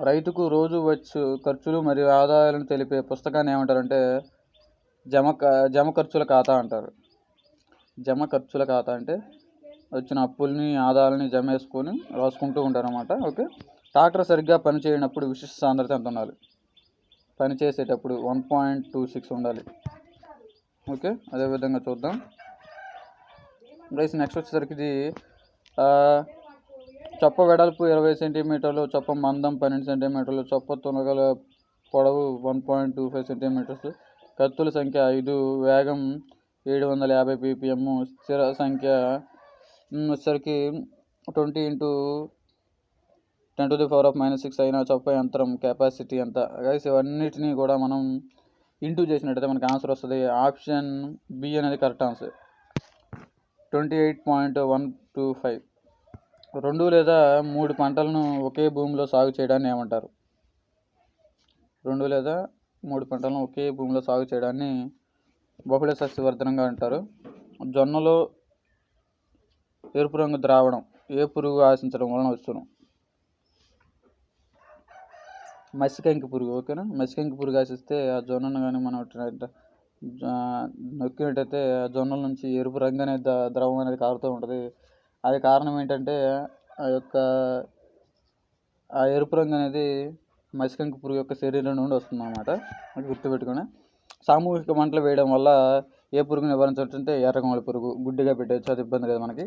S1: రైతుకు రోజు వచ్చు ఖర్చులు మరియు ఆదాయాలను తెలిపే పుస్తకాన్ని ఏమంటారంటే జమ ఖర్చుల ఖాతా అంటారు. జమ ఖర్చుల ఖాతా అంటే వచ్చిన అప్పుల్ని ఆదాయాలని జమ వేసుకొని రాసుకుంటూ ఉంటారు అన్నమాట. ఓకే, ట్రాక్టర్ సరిగ్గా పని చేయనప్పుడు విశిష్ట సాంద్రత ఎంత ఉండాలి? పని చేసేటప్పుడు 1.26 ఉండాలి. ఓకే, అదేవిధంగా చూద్దాం. నెక్స్ట్ వచ్చేసరికి ఇది చొప్ప వెడల్పు 20 సెంటీమీటర్లు, చొప్ప మందం 12 సెంటీమీటర్లు, చొప్ప తునగల పొడవు 1.25 సెంటీమీటర్స్, కత్తుల సంఖ్య 5, వేగం 750 ppm, స్థిర సంఖ్య వచ్చేసరికి 20 × 10⁻⁻6 అయిన చొప్ప యంత్రం కెపాసిటీ ఎంత? గైస్ ఇవన్నిటిని కూడా మనం ఇంటూ చేసినట్టయితే మనకి ఆన్సర్ వస్తుంది. ఆప్షన్ బి అనేది కరెక్ట్ ఆన్సర్. 28.125. 2 లేదా 3 పంటలను ఒకే భూమిలో సాగు చేయడాన్ని ఏమంటారు? 2 లేదా 3 పంటలను ఒకే భూమిలో సాగు చేయడాన్ని బహుళ సస్యవర్ధనంగా అంటారు. జొన్నలో ఎరుపు రంగు ద్రావణం ఏ పురుగు ఆశించడం వలన వచ్చును? మసికంకి పురుగు. ఓకేనా, మసికంకి పురుగు ఆశిస్తే ఆ జొన్నను కానీ మనం నొక్కినట్టయితే ఆ జొన్నల నుంచి ఎరుపు రంగు అనేది ద్రవం అనేది కారుతూ ఉంటుంది. అది కారణం ఏంటంటే ఆ ఎరుపు రంగు అనేది మసికంకి పురుగు యొక్క శరీరం నుండి వస్తుంది అన్నమాట. అది గుర్తుపెట్టుకుని సామూహిక మంటలు వేయడం వల్ల ఏ పురుగు నివారించవచ్చు? ఎర్రగొంగళి పురుగు. గుడ్డిగా పెట్టవచ్చు, అది ఇబ్బంది లేదు మనకి.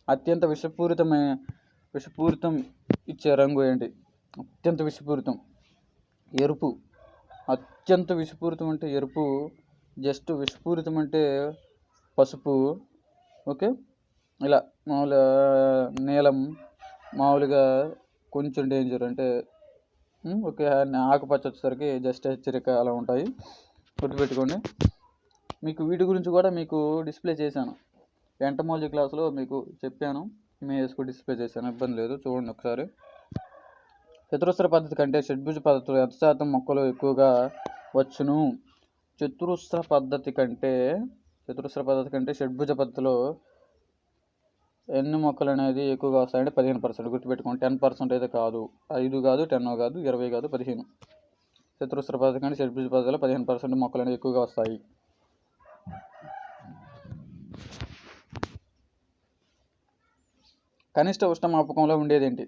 S1: అత్యంత విషపూరితం ఇచ్చే రంగు ఏంటి? అత్యంత విషపూరితం ఎరుపు. అత్యంత విషపూరితం అంటే ఎరుపు. జస్ట్ విషపూరితం అంటే పసుపు. ఓకే, ఇలా మామూలుగా నీలం, మామూలుగా కొంచెం డేంజర్ అంటే ఓకే, ఆకుపచ్చ వచ్చేసరికి జస్ట్ హెచ్చరిక అలా ఉంటాయి, గుర్తుపెట్టుకోండి. మీకు వీటి గురించి కూడా మీకు డిస్ప్లే చేశాను, ఎంటమాలజీ క్లాస్లో మీకు చెప్పాను, మీ వేసుకు డిస్ప్లే చేశాను, ఇబ్బంది లేదు, చూడండి ఒకసారి. చతురస్ర పద్ధతి కంటే షడ్భుజ పద్ధతిలో ఎంత శాతం మొక్కలు ఎక్కువగా వచ్చును? చతురస్ర పద్ధతి కంటే షడ్భుజ పద్ధతిలో ఎన్ని మొక్కలు అనేది ఎక్కువగా వస్తాయంటే 15%. గుర్తుపెట్టుకోండి, 10% అయితే కాదు, 5 కాదు, 10 కాదు, 20 కాదు, 15. చతురస్ర పద్ధతి కంటే షడ్భుజ పద్ధతిలో 15% మొక్కలు అనేది ఎక్కువగా వస్తాయి. కనిష్ట ఉష్ణమాపకంలో ఉండేది ఏంటి?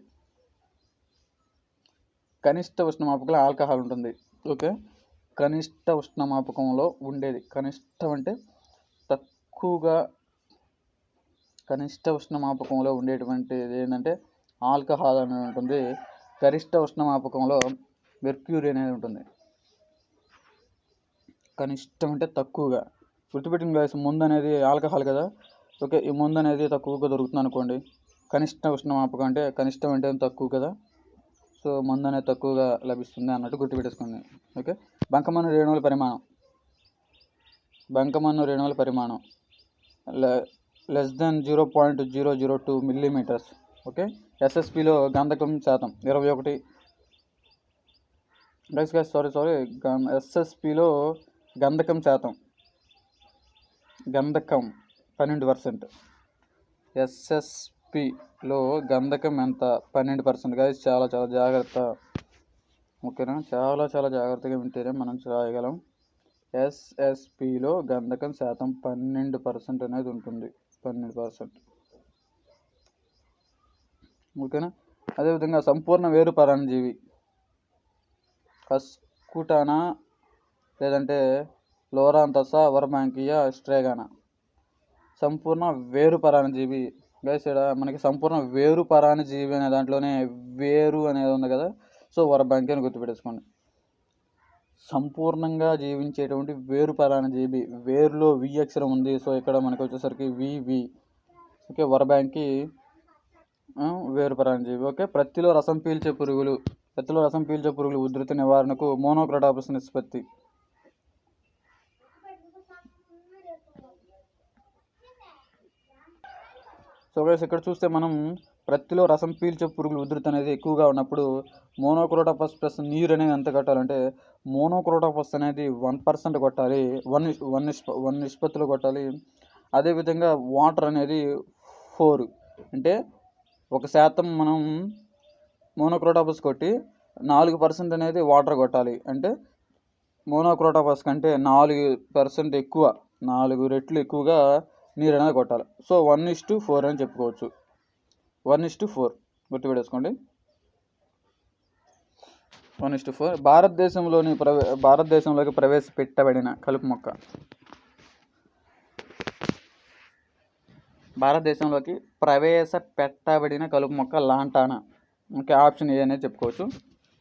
S1: కనిష్ట ఉష్ణమాపకంలో ఆల్కహాల్ ఉంటుంది. ఓకే, కనిష్ట ఉష్ణమాపకంలో ఉండేది, కనిష్టం అంటే తక్కువగా, కనిష్ట ఉష్ణమాపకంలో ఉండేటువంటిది ఏంటంటే ఆల్కహాల్ అనేది ఉంటుంది. గరిష్ట ఉష్ణమాపకంలో మెర్క్యూరీ అనేది ఉంటుంది. కనిష్టం అంటే తక్కువగా. గుర్తుపెట్టిన గ్యాస్ ముందు అనేది ఆల్కహాల్ కదా. ఓకే, ఈ ముందు అనేది తక్కువగా దొరుకుతుంది అనుకోండి. కనిష్ట ఉష్ణమాపకం అంటే కనిష్టం అంటే తక్కువ కదా, సో మందు అనేది తక్కువగా లభిస్తుంది అన్నట్టు గుర్తుపెట్టేసుకోండి. ఓకే, బంకమన్ను రేణువుల పరిమాణం లెస్ దెన్ 0.002 మిల్లీమీటర్స్. ఓకే, ఎస్ఎస్పిలో గంధకం శాతం 21. ఎస్ఎస్పిలో గంధకం శాతం 12%. ఎస్ఎస్పిలో గంధకం ఎంత? 12%. గైస్ చాలా జాగ్రత్త. ఓకేనా, చాలా జాగ్రత్తగా వింటేనే మనం రాయగలం. ఎస్ఎస్పిలో గంధకం శాతం 12% అనేది ఉంటుంది, 12%. ఓకేనా, అదేవిధంగా సంపూర్ణ వేరు పరాన్నజీవి కస్కుటానా లేదంటే లోరాంతసా, వర్మాంకియా, స్ట్రేగానా. సంపూర్ణ వేరు పరాన్నజీవి గైస్, ఇక్కడ మనకి సంపూర్ణ వేరు పరాన్నజీవి అనే దాంట్లోనే వేరు అనేది ఉంది కదా, సో వర్మాంకి అని గుర్తుపెట్టేసుకోండి. సంపూర్ణంగా జీవించేటువంటి వేరు పరాన్నజీవి, వేరులో వి అక్షరం ఉంది, సో ఇక్కడ మనకి వచ్చేసరికి వివి. ఓకే, వర్బాంకి వేరు పరాన్నజీవి. ఓకే, ప్రత్తిలో రసం పీల్చే పురుగులు ఉధృతి నివారణకు మోనోక్రోటాపస్ నిష్పత్తి. సో గైస్, ఇక్కడ చూస్తే మనం ప్రత్తిలో రసం పీల్చే పురుగులు ఉధృతి అనేది ఎక్కువగా ఉన్నప్పుడు మోనోక్రోటాపస్ ప్లస్ నీరు అనేది ఎంత కొట్టాలంటే మోనోక్రోటాపస్ అనేది 1% కొట్టాలి, 1 నిష్పత్తిలో కొట్టాలి. అదేవిధంగా వాటర్ అనేది 4, అంటే 1% మనం మోనోక్రోటాపస్ కొట్టి 4% అనేది వాటర్ కొట్టాలి. అంటే మోనోక్రోటాపస్ కంటే 4% ఎక్కువ, 4 రెట్లు ఎక్కువగా నీరు అనేది కొట్టాలి. సో 1:4 అని చెప్పుకోవచ్చు. 1:4 గుర్తుపెట్టేసుకోండి, 1:4. భారతదేశంలోకి ప్రవేశపెట్టబడిన కలుపు మొక్క. భారతదేశంలోకి ప్రవేశపెట్టబడిన కలుపు మొక్క లాంటానా. ఓకే, ఆప్షన్ ఏ అనేది చెప్పుకోవచ్చు,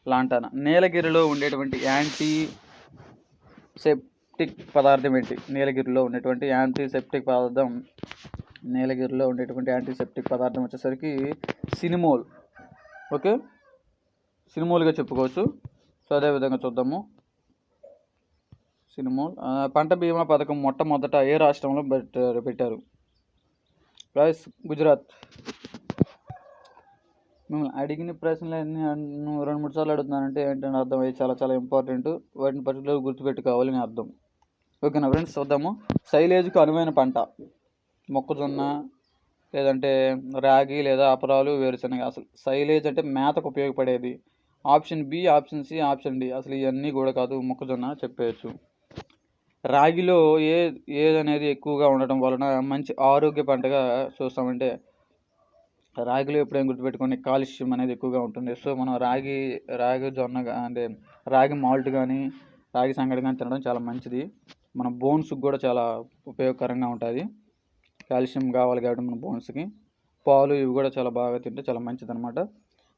S1: లాంటానా. నీలగిరిలో ఉండేటువంటి యాంటీసెప్టిక్ పదార్థం ఏంటి? నీలగిరిలో ఉండేటువంటి యాంటీసెప్టిక్ పదార్థం వచ్చేసరికి సినిమోల్. ఓకే, సినిమోల్గా చెప్పుకోవచ్చు. సో అదేవిధంగా చూద్దాము, సినిమోల్. పంట బీమా పథకం మొట్టమొదట ఏ రాష్ట్రంలో పెట్టారు? గైస్, గుజరాత్. మిమ్మల్ని అడిగిన ప్రశ్నలన్నీ 2-3 సార్లు అడుగుతున్నానంటే ఏంటంటే అర్థం అయ్యి చాలా ఇంపార్టెంట్, వాటిని పర్టికులర్గా గుర్తుపెట్టుకోవాలని అర్థం. ఓకేనా ఫ్రెండ్స్, చూద్దాము. సైలేజ్కు అనువైన పంట మొక్కజొన్న, లేదంటే రాగి, లేదా అపరాలు, వేరుశనగ. అసలు సైలేజ్ అంటే మేతకు ఉపయోగపడేది, option B, option C, option D. అసలు ఇవన్నీ కూడా కాదు, మొక్కజొన్న చెప్పేయచ్చు. రాగిలో ఏదనేది ఎక్కువగా ఉండటం వలన మంచి ఆరోగ్య పంటగా చూస్తామంటే రాగిలో ఎప్పుడైనా గుర్తుపెట్టుకోండి, కాల్షియం అనేది ఎక్కువగా ఉంటుంది. సో మనం రాగి జొన్న అంటే రాగి మాల్ట్ కానీ రాగి సంగటి కానీ తినడం చాలా మంచిది. మన బోన్స్కి కూడా చాలా ఉపయోగకరంగా ఉంటుంది. కాల్షియం కావాలి కాబట్టి మన బోన్స్కి పాలు ఇవి కూడా చాలా బాగా తింటే చాలా మంచిది అనమాట.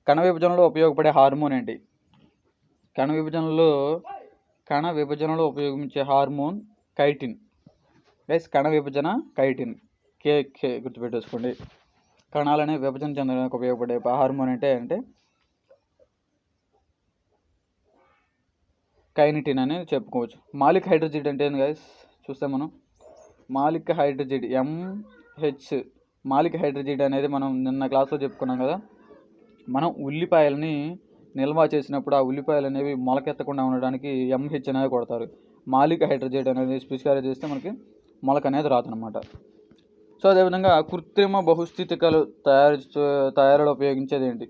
S1: కణ విభజనలో ఉపయోగపడే హార్మోన్ ఏంటి? కణ విభజనలో ఉపయోగించే హార్మోన్ కైటిన్. గైస్ కణ విభజన కైటిన్, కే గుర్తుపెట్టేసుకోండి. కణాలనే విభజన చెందడానికి ఉపయోగపడే హార్మోన్ అంటే కైనిటిన్ అనేది చెప్పుకోవచ్చు. మాలిక్ హైడ్రోజిడ్ అంటే ఏంది గైస్ చూస్తే మనం మాలిక్ హైడ్రోజిడ్ MH. మాలిక్ హైడ్రోజిడ్ అనేది మనం నిన్న క్లాస్లో చెప్పుకున్నాం కదా. మనం ఉల్లిపాయలని నిల్వ చేసినప్పుడు ఆ ఉల్లిపాయలు అనేవి మొలకెత్తకుండా ఉండడానికి MH అనేది కొడతారు. మాలిక్ హైడ్రోజైడ్ అనేది పిచికారీ చేస్తే మనకి మొలక అనేది రాదనమాట. సో అదేవిధంగా కృత్రిమ బహుస్థితికలు తయారీలో ఉపయోగించేది ఏంటి?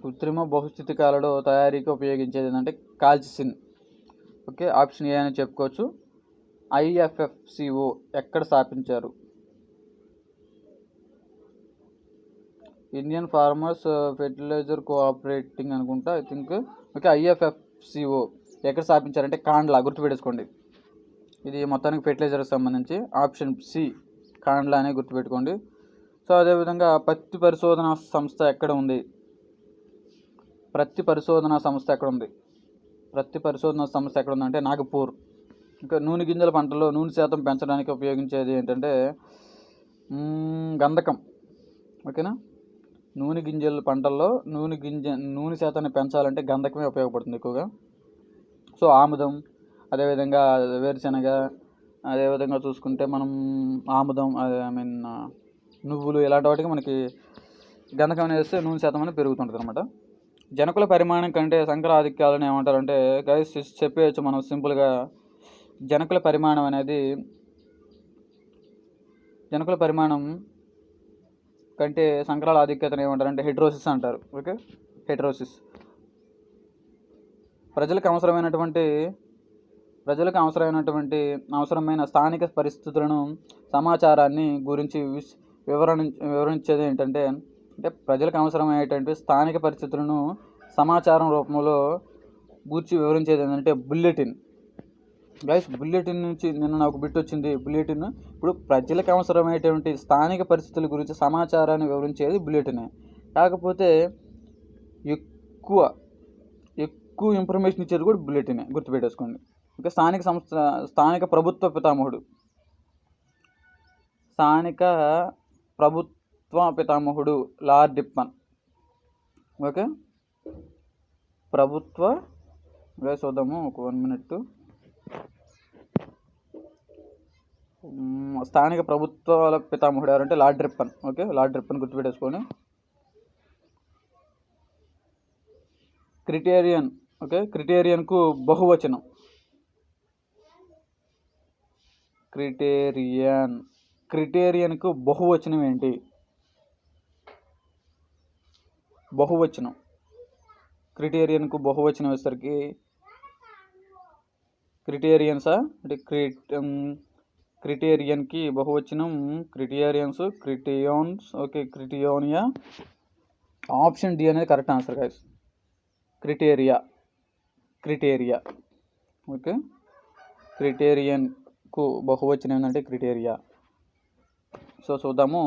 S1: కృత్రిమ బహుస్థితికాలలో తయారీకి ఉపయోగించేది ఏంటంటే కాల్చిసిన్. ఓకే, ఆప్షన్ ఏ అని చెప్పుకోవచ్చు. IFFCO ఎక్కడ స్థాపించారు? ఇండియన్ ఫార్మర్స్ ఫెర్టిలైజర్ కోఆపరేటింగ్ అనుకుంటా, ఐ థింక్. ఓకే, IFFCO ఎక్కడ స్థాపించారంటే కాండ్లా, గుర్తుపెట్టుకోండి. ఇది మొత్తానికి ఫెర్టిలైజర్కి సంబంధించి. ఆప్షన్ సి కాండ్లా అనే గుర్తుపెట్టుకోండి. సో అదేవిధంగా ప్రత్తి పరిశోధన సంస్థ ఎక్కడ ఉంది? ప్రత్తి పరిశోధన సంస్థ ఎక్కడ ఉందంటే నాగపూర్. ఇంకా నూనె గింజల పంటలో నూనె శాతం పెంచడానికి ఉపయోగించేది ఏంటంటే గంధకం. ఓకేనా, నూనె గింజల పంటల్లో నూనె శాతాన్ని పెంచాలంటే గంధకమే ఉపయోగపడుతుంది ఎక్కువగా. సో ఆముదం, అదేవిధంగా వేరుశనగ, అదేవిధంగా చూసుకుంటే మనం ఆముదం నువ్వులు ఇలాంటి వాటికి మనకి గంధకం అనేది వేస్తే నూనె శాతం అనేది పెరుగుతుంటుంది అనమాట. జనకుల పరిమాణం కంటే సంకర ఆధిక్యాలను ఏమంటారంటే గైస్ చెప్పేయచ్చు మనం సింపుల్గా. జనకుల పరిమాణం కంటే సంకరాల ఆధిక్యతను ఏమంటారంటే హెట్రోసిస్ అంటారు. Okay, heterosis. ప్రజలకు అవసరమైన స్థానిక పరిస్థితులను సమాచారాన్ని గురించి వివరించేది ఏంటంటే ప్రజలకు అవసరమయ్యేటువంటి స్థానిక పరిస్థితులను సమాచారం రూపంలో గూర్చి వివరించేది ఏంటంటే బుల్లెటిన్. గైస్ బుల్లెటిన్ నుంచి నిన్న నాకు బిట్ వచ్చింది. బుల్లెటిన్ ఇప్పుడు ప్రజలకు అవసరమైనటువంటి స్థానిక పరిస్థితుల గురించి సమాచారాన్ని వివరించేది బుల్లెటిన్. కాకపోతే ఎక్కువ ఇన్ఫర్మేషన్ ఇచ్చేది కూడా బుల్లెటినే, గుర్తుపెట్టేసుకోండి. ఇంకా స్థానిక ప్రభుత్వ పితామహుడు లార్డ్ రిప్పన్. ఓకే, చూద్దాము ఒక 1 minute. స్థానిక ప్రభుత్వాల పితామహుడు ఎవరంటే Lord Ripon. Okay, Lord Ripon గుర్తుపెట్టేసుకొని. క్రిటేరియన్. ఓకే, క్రిటేరియన్కు బహువచనం. క్రిటేరియన్కు బహువచనం ఏంటి? క్రిటేరియన్కు బహువచనం వేసరికి క్రిటేరియన్సా అంటే క్రిటేరియన్కి బహువచనం క్రిటేరియన్స్, క్రిటియోన్స్. ఓకే, క్రిటియోనియా. ఆప్షన్ డి అనేది correct answer guys. Criteria. Okay, క్రిటేరియన్కు బహువచనం ఏంటంటే క్రిటేరియా. సో చూద్దాము.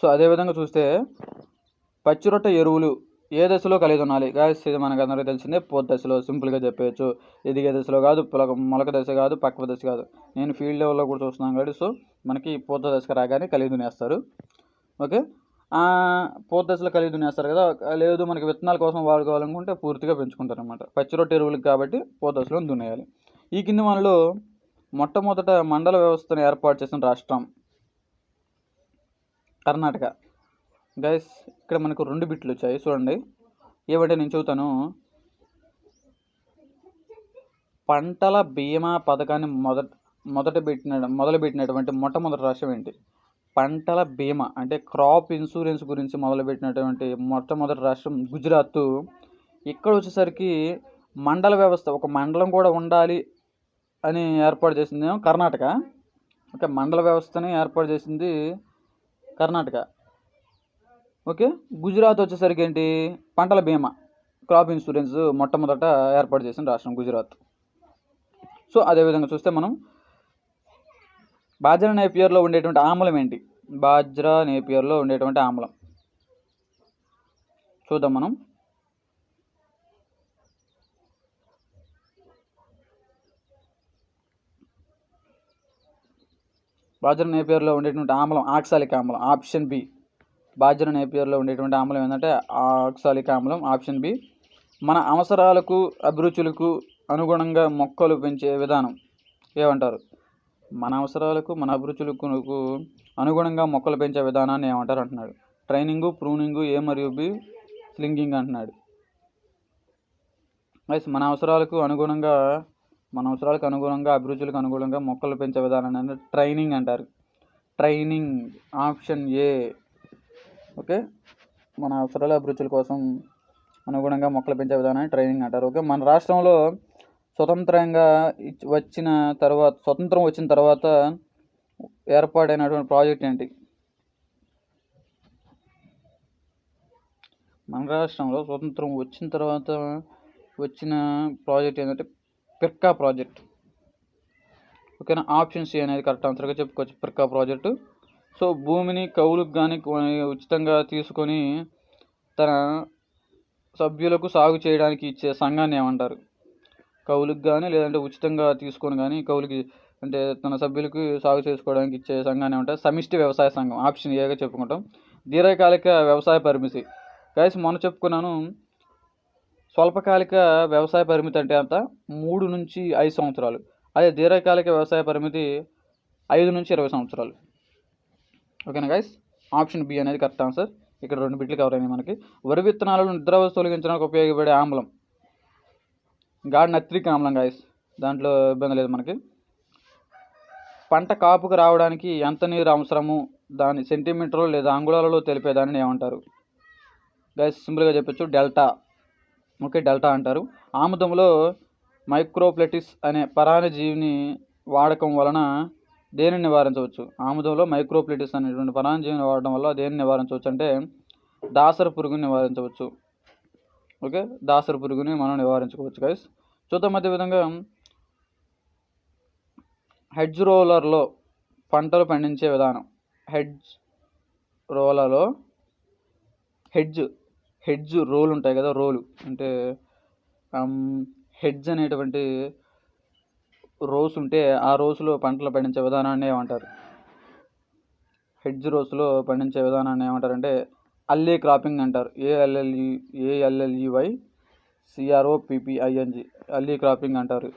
S1: సో అదేవిధంగా చూస్తే పచ్చిరొట్ట ఎరువులు ఏ దశలో కలిగి ఉండాలి? గాయస్ ఇది మనకు అందరికీ తెలిసిందే, పోత్ దశలో. సింపుల్గా చెప్పేయచ్చు. ఎదిగే దశలో కాదు, మొలక దశ కాదు, పక్వ దశ కాదు. నేను ఫీల్డ్ లెవెల్లో కూడా చూస్తున్నాను కాబట్టి సో మనకి పోత దశకు రాగానే కలిగి దున్నేస్తారు. ఓకే, పోత్ దశలో కలిగి దున్నేస్తారు కదా. లేదు మనకి విత్తనాల కోసం వాడుకోవాలనుకుంటే పూర్తిగా పెంచుకుంటారు అనమాట. పచ్చిరొట్ట ఎరువులకు కాబట్టి పోత్ దశలో దున్నేయాలి. ఈ కింది మనలో మొట్టమొదట మండల వ్యవస్థను ఏర్పాటు చేసిన రాష్ట్రం కర్ణాటక. గైస్ ఇక్కడ మనకు 2 బిట్లు వచ్చాయి చూడండి. ఏమంటే నేను చెబుతాను. పంటల బీమా పథకాన్ని మొదలుపెట్టినటువంటి మొట్టమొదటి రాష్ట్రం ఏంటి? పంటల బీమా అంటే క్రాప్ ఇన్సూరెన్స్ గురించి మొదలుపెట్టినటువంటి మొట్టమొదటి రాష్ట్రం గుజరాత్. ఇక్కడ వచ్చేసరికి మండల వ్యవస్థ, ఒక మండలం కూడా ఉండాలి అని ఏర్పాటు చేసింది కర్ణాటక. ఓకే, మండల వ్యవస్థని ఏర్పాటు చేసింది కర్ణాటక. ఓకే, గుజరాత్ వచ్చేసరికి ఏంటి, పంటల బీమా క్రాప్ ఇన్సూరెన్స్ మొట్టమొదట ఏర్పాటు చేసిన రాష్ట్రం గుజరాత్. సో అదేవిధంగా చూస్తే మనం బాజ్రా నేపియర్లో ఉండేటువంటి ఆమ్లం ఏంటి, బాజ్రా నేపియర్లో ఉండేటువంటి ఆమ్లం చూద్దాం మనం. బాజ్రా నేపియర్లో ఉండేటువంటి ఆమ్లం ఆక్సాలిక్ ఆమ్లం, ఆప్షన్ బి. బాజ్రా నేపియర్లో ఉండేటువంటి ఆమ్లం ఏంటంటే ఆక్సాలిక్ ఆమ్లం, ఆప్షన్ బి. మన అవసరాలకు అభిరుచులకు అనుగుణంగా మొక్కలు పెంచే విధానం ఏమంటారు, మన అవసరాలకు మన అభిరుచులకు అనుగుణంగా మొక్కలు పెంచే విధానాన్ని ఏమంటారు అంటున్నాడు. ట్రైనింగు, ప్రూనింగు, ఏ మరియు బి, స్లింగింగ్ అంటున్నాడు. మన అవసరాలకు అనుగుణంగా అభిరుచులకు అనుగుణంగా మొక్కలు పెంచే విధానాన్ని ట్రైనింగ్ అంటారు. Training option A. ఓకే, మన అవసరాల అభిరుచుల కోసం అనుగుణంగా మొక్కలు పెంచే విధానాన్ని ట్రైనింగ్ అంటారు. ఓకే, మన రాష్ట్రంలో స్వతంత్రం వచ్చిన తర్వాత ఏర్పాటైనటువంటి ప్రాజెక్ట్ ఏంటి, మన రాష్ట్రంలో స్వతంత్రం వచ్చిన తర్వాత వచ్చిన ప్రాజెక్ట్ ఏంటంటే పిర్కా ప్రాజెక్ట్. ఓకేనా, ఆప్షన్ సి అనేది కరెక్ట్ ఆన్సర్గా చెప్పుకోవచ్చు, పిర్కా ప్రాజెక్టు. సో భూమిని కౌలుకు కానీ ఉచితంగా తీసుకొని తన సభ్యులకు సాగు చేయడానికి ఇచ్చే సంఘాన్ని ఏమంటారు, కౌలుకు కానీ లేదంటే ఉచితంగా తీసుకొని కానీ కౌలుకి అంటే తన సభ్యులకు సాగు చేసుకోవడానికి ఇచ్చే సంఘాన్ని ఏమంటారు, సమిష్టి వ్యవసాయ సంఘం, ఆప్షన్ ఏగా చెప్పుకుంటాం. దీర్ఘకాలిక వ్యవసాయ పరిమితి గైస్ మొన్న చెప్పుకున్నాను, స్వల్పకాలిక వ్యవసాయ పరిమితి అంటే అంత 3 నుంచి 5 సంవత్సరాలు, అదే దీర్ఘకాలిక వ్యవసాయ పరిమితి 5 నుంచి 20 సంవత్సరాలు. ఓకేనా గైస్, ఆప్షన్ బి అనేది కరెక్ట్ ఆన్సర్. ఇక్కడ 2 బిట్లు కవర్ అయినాయి మనకి. వరి విత్తనాలను నిద్రావస్థ తొలగించడానికి ఉపయోగపడే ఆమ్లం గాఢ నత్రిక్ ఆమ్లం గైస్, దాంట్లో ఇబ్బంది లేదు మనకి. పంట కాపుకు రావడానికి ఎంత నీరు అవసరము, దాని సెంటీమీటర్లు లేదా అంగుళాలలో తెలిపేదాన్ని ఏమంటారు గైస్, సింపుల్గా చెప్పచ్చు డెల్టా. ఓకే, డెల్టా అంటారు. ఆముదంలో మైక్రోప్లెటిస్ అనే పరాన్నజీవిని వాడకం వలన దేనిని నివారించవచ్చు, ఆముదంలో మైక్రోప్లెటిస్ అనేటువంటి పరాన్నజీవిని వాడడం వల్ల దేనిని నివారించవచ్చు అంటే దాసర పురుగుని నివారించవచ్చు. ఓకే, దాసర పురుగుని మనం నివారించుకోవచ్చు గైస్. చూద్దాం అదేవిధంగా హెడ్జ్ రోలర్లో పంటలు పండించే విధానం. హెడ్జ్ రోలర్లో హెడ్జ్ రోల్ ఉంటాయి కదా, రోలు అంటే హెడ్జ్ అనేటువంటి రోస్ ఉంటే ఆ రోసులో పంటలు పండించే విధానాన్ని ఏమంటారు, హెడ్జ్ రోస్లో పండించే విధానాన్ని ఏమంటారంటే అల్లీ క్రాపింగ్ అంటారు. ALLEY CROPPING, అల్లీ క్రాపింగ్ అంటారు.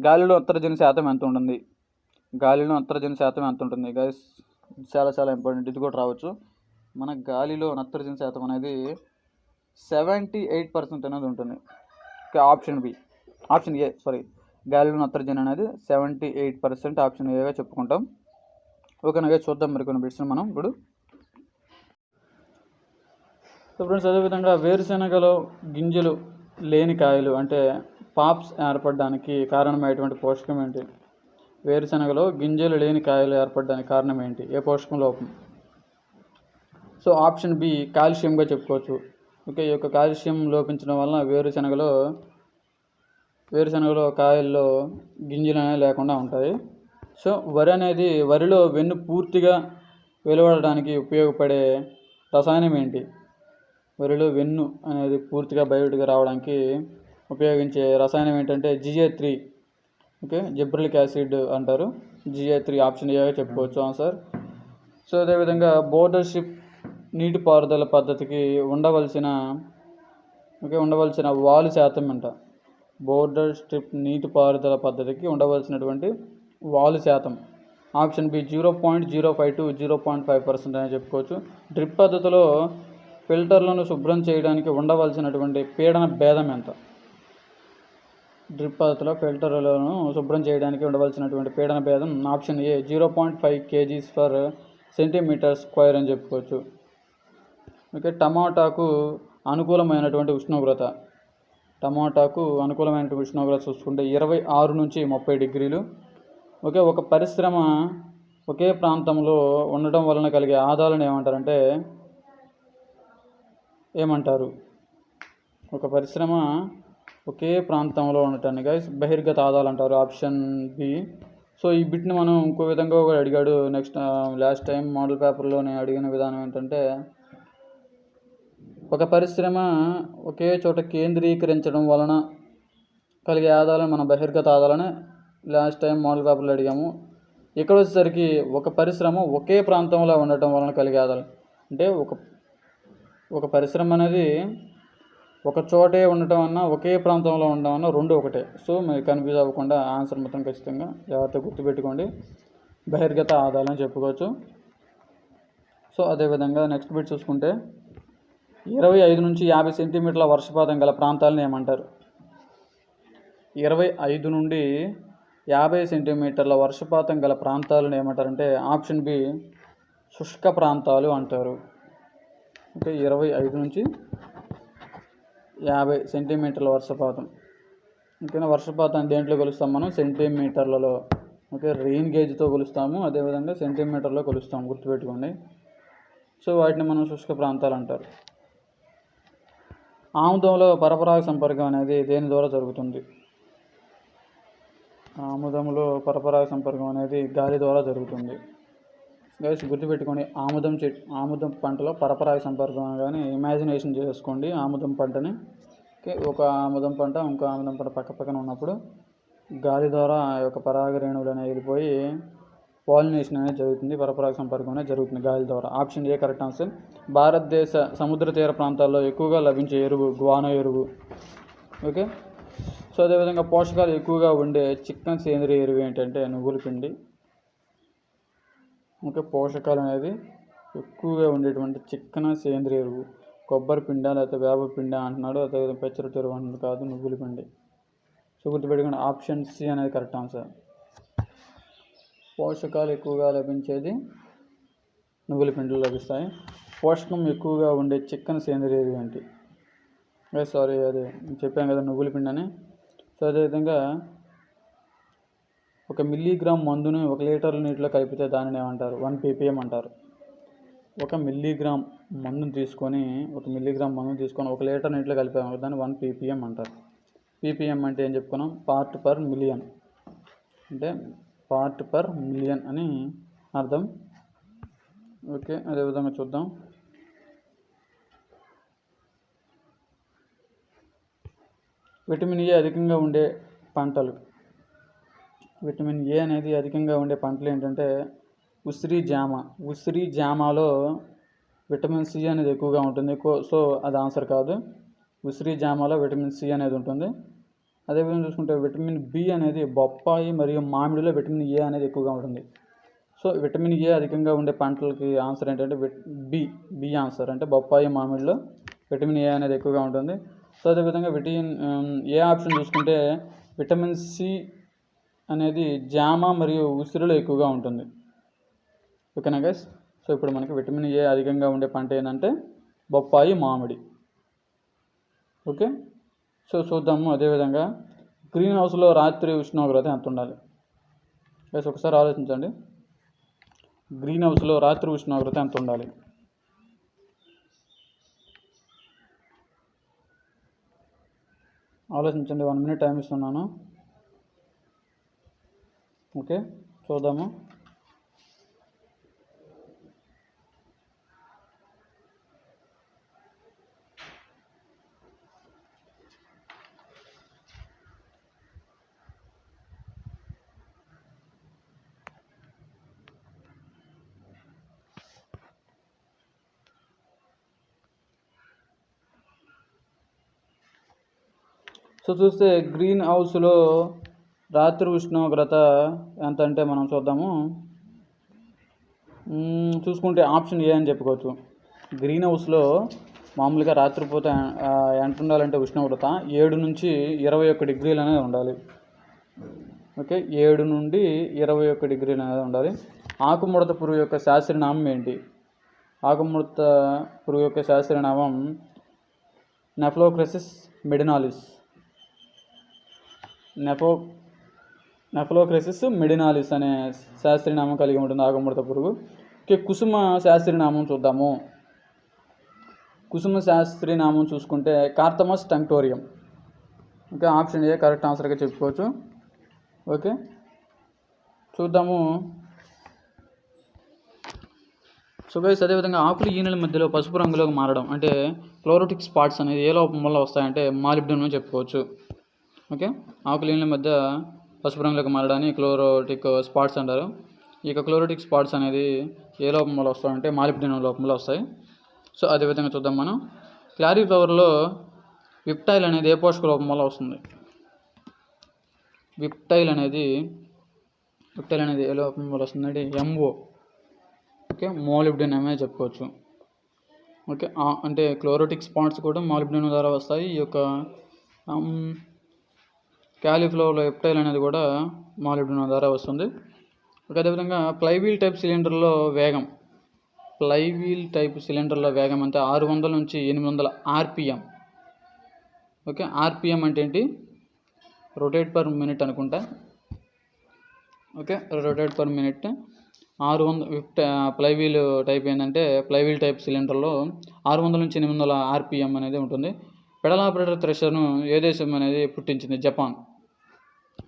S1: గాలిలో నత్రజని శాతం ఎంత ఉంటుంది గైస్, చాలా ఇంపార్టెంట్, ఇది కూడా రావచ్చు. మన గాలిలో నత్రజని శాతం అనేది 78% అనేది ఉంటుంది. ఆప్షన్ ఏ గాలిలో నత్రజని అనేది 78%, ఆప్షన్ ఏగా చెప్పుకుంటాం. ఓకేనా, చూద్దాం మరికొన్ని బిట్స్ మనం ఇప్పుడు. సో ఫ్రెండ్స్, అదేవిధంగా వేరుశెనగలో గింజలు లేని కాయలు అంటే పాప్స్ ఏర్పడడానికి కారణమైనటువంటి పోషకం ఏంటి, వేరుశెనగలో గింజలు లేని కాయలు ఏర్పడడానికి కారణం ఏంటి, ఏ పోషకం లోపం. సో ఆప్షన్ బి కాల్షియంగా చెప్పుకోవచ్చు. ఓకే, ఈ యొక్క కాల్షియం లోపించడం వలన వేరుశెనగలో కాయల్లో గింజలు అనేవి లేకుండా ఉంటాయి. సో వరిలో వెన్ను పూర్తిగా వెలువడడానికి ఉపయోగపడే రసాయనం ఏంటి, వరిలో వెన్ను అనేది పూర్తిగా బయటకు రావడానికి ఉపయోగించే రసాయనం ఏంటంటే GA3. ఓకే, జిబ్రెలిక్ యాసిడ్ అంటారు, GA3 ఆప్షన్ ఏగా చెప్పుకోవచ్చు ఆన్సర్. సో అదేవిధంగా బోర్డర్ స్ట్రిప్ నీటిపారుదల పద్ధతికి ఉండవలసిన వాలు శాతం ఎంత, బోర్డర్ స్ట్రిప్ నీటిపారుదల పద్ధతికి ఉండవలసినటువంటి వాలు శాతం, ఆప్షన్ బి 0.05 to 0.5% అని చెప్పుకోవచ్చు. డ్రిప్ పద్ధతిలో ఫిల్టర్లను శుభ్రం చేయడానికి ఉండవలసినటువంటి పీడన భేదం ఎంత, డ్రిప్ పద్ధతిలో ఫిల్టర్లను శుభ్రం చేయడానికి ఉండవలసినటువంటి పీడన భేదం option A 0.5 kgs/cm centimetre square అని చెప్పుకోవచ్చు. ఓకే, టమాటాకు అనుకూలమైనటువంటి ఉష్ణోగ్రత చూసుకుంటే 26 నుంచి 30 డిగ్రీలు. ఓకే, ఒక పరిశ్రమ ఒకే ప్రాంతంలో ఉండటం వలన కలిగే ఆదాలను ఏమంటారు? ఒక పరిశ్రమ ఒకే ప్రాంతంలో ఉండటాన్ని గైస్ బహిర్గత ఆదాలు అంటారు. Option B. సో ఈ బిట్ని మనం ఇంకో విధంగా కూడా అడిగాడు. లాస్ట్ టైం మోడల్ పేపర్లోనే అడిగిన విధానం ఏంటంటే, ఒక పరిశ్రమ ఒకే చోట కేంద్రీకరించడం వలన కలిగే ఆదాలను మనం బహిర్గత ఆదాలని లాస్ట్ టైం మోడల్ పేపర్లో అడిగాము. ఇక్కడ వచ్చేసరికి ఒక పరిశ్రమ ఒకే ప్రాంతంలో ఉండటం వలన కలిగే ఆదాలు అంటే ఒక పరిశ్రమ అనేది ఒక చోటే ఉండటం అన్నా ఒకే ప్రాంతంలో ఉండడం అన్నా రెండు ఒకటే. సో మీరు కన్ఫ్యూజ్ అవ్వకుండా ఆన్సర్ మొత్తం ఖచ్చితంగా జాగ్రత్తగా గుర్తుపెట్టుకోండి, బహిర్గత ఆదాలు అని చెప్పుకోవచ్చు. సో అదేవిధంగా నెక్స్ట్ బిట్ చూసుకుంటే 25 నుంచి 50 సెంటీమీటర్ల వర్షపాతం గల ప్రాంతాలను ఏమంటారు? 25 నుండి 50 సెంటీమీటర్ల వర్షపాతం గల ప్రాంతాలను ఏమంటారంటే ఆప్షన్ బి శుష్క ప్రాంతాలు అంటారు. ఓకే, 25 నుంచి 50 సెంటీమీటర్ల వర్షపాతం. ఓకేనా, వర్షపాతం దేంట్లో కొలుస్తాం మనం? సెంటీమీటర్లలో. ఓకే, రెయిన్ గేజ్తో కొలుస్తాము, అదేవిధంగా సెంటీమీటర్లో కొలుస్తాము, గుర్తుపెట్టుకోండి. సో వాటిని మనం శుష్క ప్రాంతాలు అంటారు. ఆముదంలో పరపరాగ సంపర్కం అనేది దేని ద్వారా జరుగుతుంది? ఆముదంలో పరపరాగ సంపర్కం అనేది గాలి ద్వారా జరుగుతుంది. గైస్ గుర్తుపెట్టుకోండి, ఆముదం పంటలో పరపరాగ సంపర్కం కానీ ఇమాజినేషన్ చేసుకోండి ఆముదం పంటని. ఓకే, ఒక ఆముదం పంట ఇంకో ఆముదం పంట పక్కన ఉన్నప్పుడు గాలి ద్వారా ఆ యొక్క పరాగ రేణువులు అనేవి వెళ్ళిపోయి పాలినేషన్ అనేది జరుగుతుంది, పరపరాగ సంపర్కం అనేది జరుగుతుంది గాలి ద్వారా. Option A correct answer. భారతదేశ సముద్ర తీర ప్రాంతాల్లో ఎక్కువగా లభించే ఎరువు గ్వానో ఎరువు. ఓకే, సో అదేవిధంగా పోషకాలు ఎక్కువగా ఉండే చిక్కని సేంద్రియ ఎరువు ఏంటంటే నువ్వుల పిండి. ఓకే, పోషకాలు అనేది ఎక్కువగా ఉండేటువంటి చిక్కన సేంద్రియ ఎరువు కొబ్బరి పిండ లేకపోతే వేప పిండ అంటున్నాడు, అదేవిధంగా పెచ్చరొట్టు ఎరువు అంటున్నాడు, కాదు నువ్వుల పిండి. సో గుర్తుపెట్టుకోండి, ఆప్షన్ సి అనేది కరెక్ట్ ఆన్సర్. పోషకాలు ఎక్కువగా లభించేది నువ్వుల పిండిలో లభిస్తాయి. పోషకం ఎక్కువగా ఉండే చిక్కన సేంద్రియ ఎరువు ఏంటి? సారీ, అదే చెప్పాను కదా నువ్వుల పిండి అని. సో అదేవిధంగా 1 మిల్లీగ్రామ్ మందుని 1 లీటర్ నీటిలో కలిపితే దానిని ఏమంటారు? 1 ppm అంటారు. 1 మిల్లీగ్రామ్ మందుని తీసుకొని 1 లీటర్ నీటిలో కలిపాము, దాన్ని 1 ppm అంటారు. ppm అంటే ఏం చెప్పుకున్నాం? పార్ట్ పర్ మిలియన్, అంటే పార్ట్ పర్ మిలియన్ అని అర్థం. ఓకే, అదేవిధంగా చూద్దాం. విటమిన్ ఏ అధికంగా ఉండే పంటలు. విటమిన్ ఏ అనేది అధికంగా ఉండే పంటలు ఏంటంటే ఉసిరి జామలో విటమిన్ సి అనేది ఎక్కువగా ఉంటుంది. సో అది ఆన్సర్ కాదు. ఉసిరి జామలో విటమిన్ సి అనేది ఉంటుంది. అదేవిధంగా చూసుకుంటే విటమిన్ బి అనేది బొప్పాయి మరియు మామిడిలో విటమిన్ ఏ అనేది ఎక్కువగా ఉంటుంది. సో విటమిన్ ఏ అధికంగా ఉండే పంటలకి ఆన్సర్ ఏంటంటే బి ఆన్సర్, అంటే బొప్పాయి మామిడిలో విటమిన్ ఏ అనేది ఎక్కువగా ఉంటుంది. సో అదేవిధంగా విటమిన్ ఏ ఆప్షన్ చూసుకుంటే విటమిన్ సి అనేది జామ మరియు ఉసిరిలో ఎక్కువగా ఉంటుంది. ఓకేనా గైస్? సో ఇప్పుడు మనకి విటమిన్ ఏ అధికంగా ఉండే పంట ఏంటంటే బొప్పాయి మామిడి. ఓకే, సో చూద్దాము. అదేవిధంగా గ్రీన్ హౌస్లో రాత్రి ఉష్ణోగ్రత ఎంత ఉండాలి? గైస్ ఒకసారి ఆలోచించండి, గ్రీన్ హౌస్లో రాత్రి ఉష్ణోగ్రత ఎంత ఉండాలి? ఆలోచించండి, 1 minute టైం ఇస్తున్నాను. ఓకే, చూద్దాము. సో చూస్తే గ్రీన్ హౌస్లో రాత్రి ఉష్ణోగ్రత ఎంత అంటే మనం చూద్దాము. చూసుకుంటే ఆప్షన్ ఏ అని చెప్పుకోవచ్చు. గ్రీన్ హౌస్లో మామూలుగా రాత్రిపూట ఎంత ఉండాలంటే ఉష్ణోగ్రత 7 నుంచి 21 డిగ్రీలు అనేది ఉండాలి. ఓకే, 7 నుండి 21 డిగ్రీలు అనేది ఉండాలి. ఆకుముడత పురుగు యొక్క శాస్త్రీయనామం ఏంటి? ఆకుముడత పురుగు యొక్క శాస్త్రీయనామం నెఫ్లోక్రసిస్ మెడినాలిస్. నెఫ్లోక్రసిస్ మెడినాలిస్ అనే శాస్త్రీయనామం కలిగి ఉంటుంది ఆకుముడత పురుగు. ఓకే, కుసుమ శాస్త్రీయనామం చూద్దాము. కుసుమ శాస్త్రీయనామం చూసుకుంటే కార్తమస్ టంక్టోరియం. ఓకే, ఆప్షన్ ఏ కరెక్ట్ ఆన్సర్గా చెప్పుకోవచ్చు. ఓకే, చూద్దాము. సో గైస్, అదేవిధంగా ఆకులు ఈనెల మధ్యలో పసుపు రంగులోకి మారడం అంటే క్లోరోటిక్ స్పాట్స్ అనేది ఏ లోపం వల్ల వస్తాయంటే మాలిబ్డినం చెప్పుకోవచ్చు. ఓకే, ఆకులు ఈనెల మధ్య పసుపు రంగులోకి మారడాన్ని క్లోరోటిక్ స్పాట్స్ అంటారు. ఇక క్లోరోటిక్ స్పాట్స్ అనేది ఏ లోపం వల్ల వస్తాయంటే మాలిబ్డినం లోపం వల్ల వస్తాయి. సో అదేవిధంగా చూద్దాం మనం. క్లారీఫ్లవర్లో విప్టైల్ అనేది ఏ పోషక లోపం వల్ల వస్తుంది? విప్టైల్ అనేది ఏ లోపం వల్ల వస్తుందంటే ఎంఓ. ఓకే, మాలిబ్డినమే చెప్పుకోవచ్చు. ఓకే, అంటే క్లోరోటిక్ స్పాట్స్ కూడా మాలిబ్డినం ద్వారా వస్తాయి. ఈ యొక్క క్యాలీఫ్లవర్లో విప్టైల్ అనేది కూడా మాలిబ్డినం ద్వారా వస్తుంది. ఓకే, అదేవిధంగా ఫ్లైవీల్ టైప్ సిలిండర్లో వేగం అంటే 600 నుంచి 800 ఆర్పిఎం. ఓకే, ఆర్పిఎం అంటే ఏంటి? రొటేట్ పర్ మినిట్ అనుకుంటా. Okay, rotate per minute 600. Flywheel type ఏంటంటే ఫ్లైవీల్ టైప్ సిలిండర్లో 600 నుంచి 800 ఆర్పిఎం అనేది ఉంటుంది. పెడల్ ఆపరేటర్ థ్రెషర్ను ఏ దేశం అనేది పుట్టించింది? జపాన్.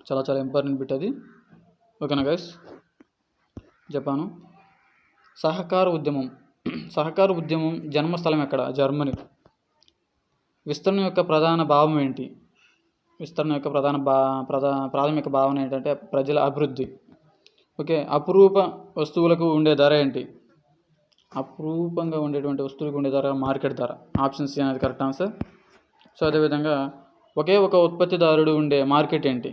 S1: చాలా చాలా ఇంపార్టెంట్ బిట్ అది. ఓకేనా గైస్, జపాను. సహకార ఉద్యమం జన్మస్థలం ఎక్కడ? జర్మనీ. విస్తరణ యొక్క ప్రధాన భావం ఏంటి? విస్తరణ యొక్క ప్రాథమిక భావన ఏంటంటే ప్రజల అభివృద్ధి. ఓకే, అపురూప వస్తువులకు ఉండే ధర ఏంటి? అపురూపంగా ఉండేటువంటి వస్తువులకు ఉండే ధర మార్కెట్ ధర. ఆప్షన్ సి అనేది కరెక్ట్ ఆన్సర్. సో అదేవిధంగా ఒకే ఒక ఉత్పత్తిదారుడు ఉండే మార్కెట్ ఏంటి?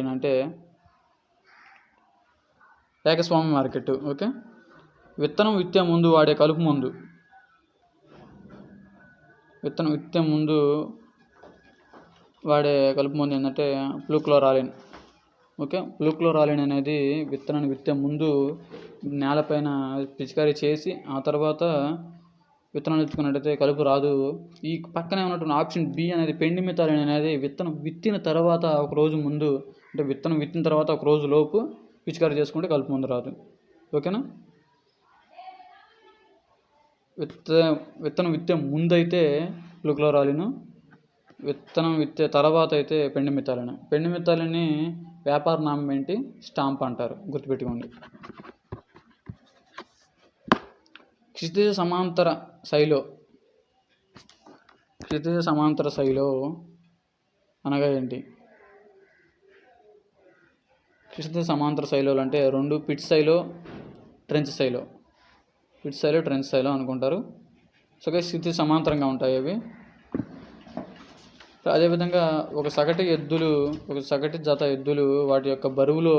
S1: ఏంటంటే ఏకస్వామి మార్కెట్. ఓకే, విత్తనం విత్తే ముందు వాడే కలుపు మందు. ఏంటంటే ఫ్లూక్లోరాలిన్. ఓకే, ఫ్లూక్లోరాలిన్ అనేది విత్తనాన్ని విత్తే ముందు నేలపైన పిచికారీ చేసి ఆ తర్వాత విత్తనాలు విత్తుకున్నట్టయితే కలుపు రాదు. ఈ పక్కనే ఉన్నటువంటి ఆప్షన్ బి అనేది పెండిమిథాలిన్ అనేది విత్తనం విత్తిన తర్వాత ఒక రోజు ముందు, అంటే విత్తనం విత్తిన తర్వాత ఒక రోజు లోపు పిచికారీ చేసుకుంటే కలుపు మందు రాదు. ఓకేనా, విత్తనం విత్తే ముందైతే ఫ్లూక్లోరాలిన్, విత్తనం విత్తే తర్వాత అయితే పెండిమిథాలిన్ని వ్యాపార నామం ఏంటి? స్టాంప్ అంటారు, గుర్తుపెట్టుకోండి. క్షితిజ సమాంతర శైలో అనగా ఏంటి? క్షితిజ సమాంతర శైలోలు అంటే 2 పిట్ శైలో, ట్రెంచ్ శైలో అనుకుంటారు. సో క్షితిజ సమాంతరంగా ఉంటాయి అవి. అదేవిధంగా ఒక సగటు జత ఎద్దులు వాటి యొక్క బరువులో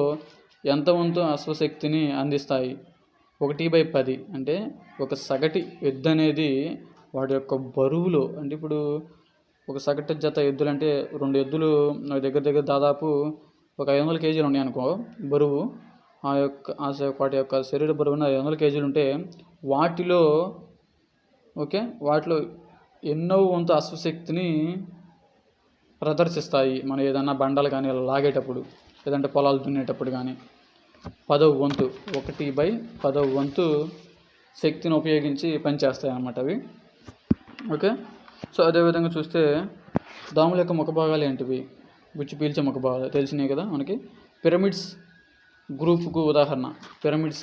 S1: ఎంత వంతు అశ్వశక్తిని అందిస్తాయి? 1/10. అంటే ఒక సగటు ఎద్దు అనేది వాటి యొక్క బరువులో, అంటే ఇప్పుడు ఒక సగటు జత ఎద్దులు అంటే 2 ఎద్దులు దగ్గర దాదాపు ఒక 500 కేజీలు ఉన్నాయి అనుకో బరువు. వాటి యొక్క శరీర బరువున 500 కేజీలు ఉంటే వాటిలో ఎన్నో వంతు అశ్వశక్తిని ప్రదర్శిస్తాయి. మనం ఏదన్నా బండలు కానీ లాగేటప్పుడు, లేదంటే పొలాలు దున్నేటప్పుడు కానీ 10వ వంతు 1/10వ వంతు శక్తిని ఉపయోగించి పనిచేస్తాయి అన్నమాట అవి. ఓకే, సో అదేవిధంగా చూస్తే దోమల యొక్క ముఖభాగాలు ఏంటివి? గుచ్చి పీల్చే ముఖభాగాలు తెలిసినాయి కదా మనకి. పిరమిడ్స్ గ్రూప్కు ఉదాహరణ. పిరమిడ్స్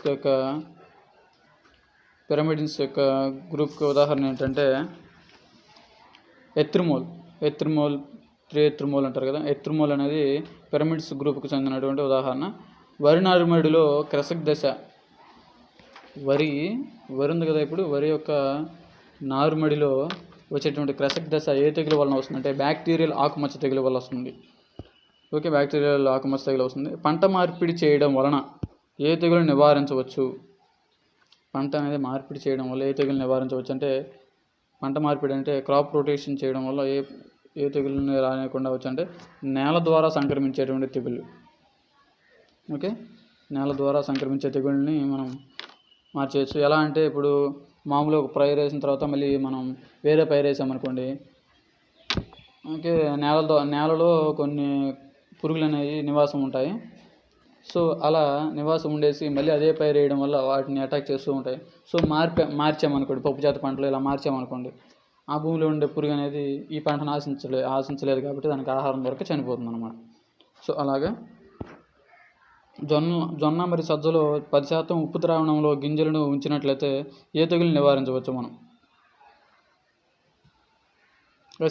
S1: యొక్క గ్రూప్కి ఉదాహరణ ఏంటంటే ఎత్రిమోల్, త్రిఎత్రిమోల్ అంటారు కదా. ఎత్రిమోల్ అనేది పిరమిడ్స్ గ్రూప్కి చెందినటువంటి ఉదాహరణ. వరి నారుమడిలో క్రసక్ దశ. వరి ఉంది కదా, ఇప్పుడు వరి యొక్క నారుమడిలో వచ్చేటువంటి క్రసక్ దశ ఏ తెగులు వలన వస్తుందంటే బ్యాక్టీరియల్ ఆకుమచ్చ తెగులు వల్ల వస్తుంది. ఓకే, బ్యాక్టీరియల్ ఆకుమచ్చ తెగులు వస్తుంది. పంట మార్పిడి చేయడం వలన ఏ తెగులు నివారించవచ్చు? పంట అనేది మార్పిడి చేయడం వల్ల ఏ తెగులు నివారించవచ్చు అంటే పంట మార్పిడి అంటే క్రాప్ రొటేషన్ చేయడం వల్ల ఏ తెగుళ్ళని రానియకుండా వచ్చు అంటే నేల ద్వారా సంక్రమించేటువంటి తెగుళ్ళు. ఓకే, నేల ద్వారా సంక్రమించే తెగుళ్ళని మనం మార్చేయచ్చు. ఎలా అంటే ఇప్పుడు మామూలుగా ఒక పైరు వేసిన తర్వాత మళ్ళీ మనం వేరే పైరు వేసామనుకోండి, ఓకే, నేలలో కొన్ని పురుగులు అనేవి నివాసం ఉంటాయి. సో అలా నివాసం ఉండేసి మళ్ళీ అదే పైరు వేయడం వల్ల వాటిని అటాక్ చేస్తూ ఉంటాయి. సో మార్చామనుకోండి, పప్పుజాతి పంటలు ఇలా మార్చామనుకోండి, ఆ భూమిలో ఉండే పురుగు అనేది ఈ పంటను ఆశించలేదు కాబట్టి దానికి ఆహారం దొరక చనిపోతుంది అన్నమాట. సో అలాగే జొన్న మరియు సజ్జలో 10% ఉప్పు ద్రావణంలో గింజలను ఉంచినట్లయితే ఏ తెగులు నివారించవచ్చు మనం?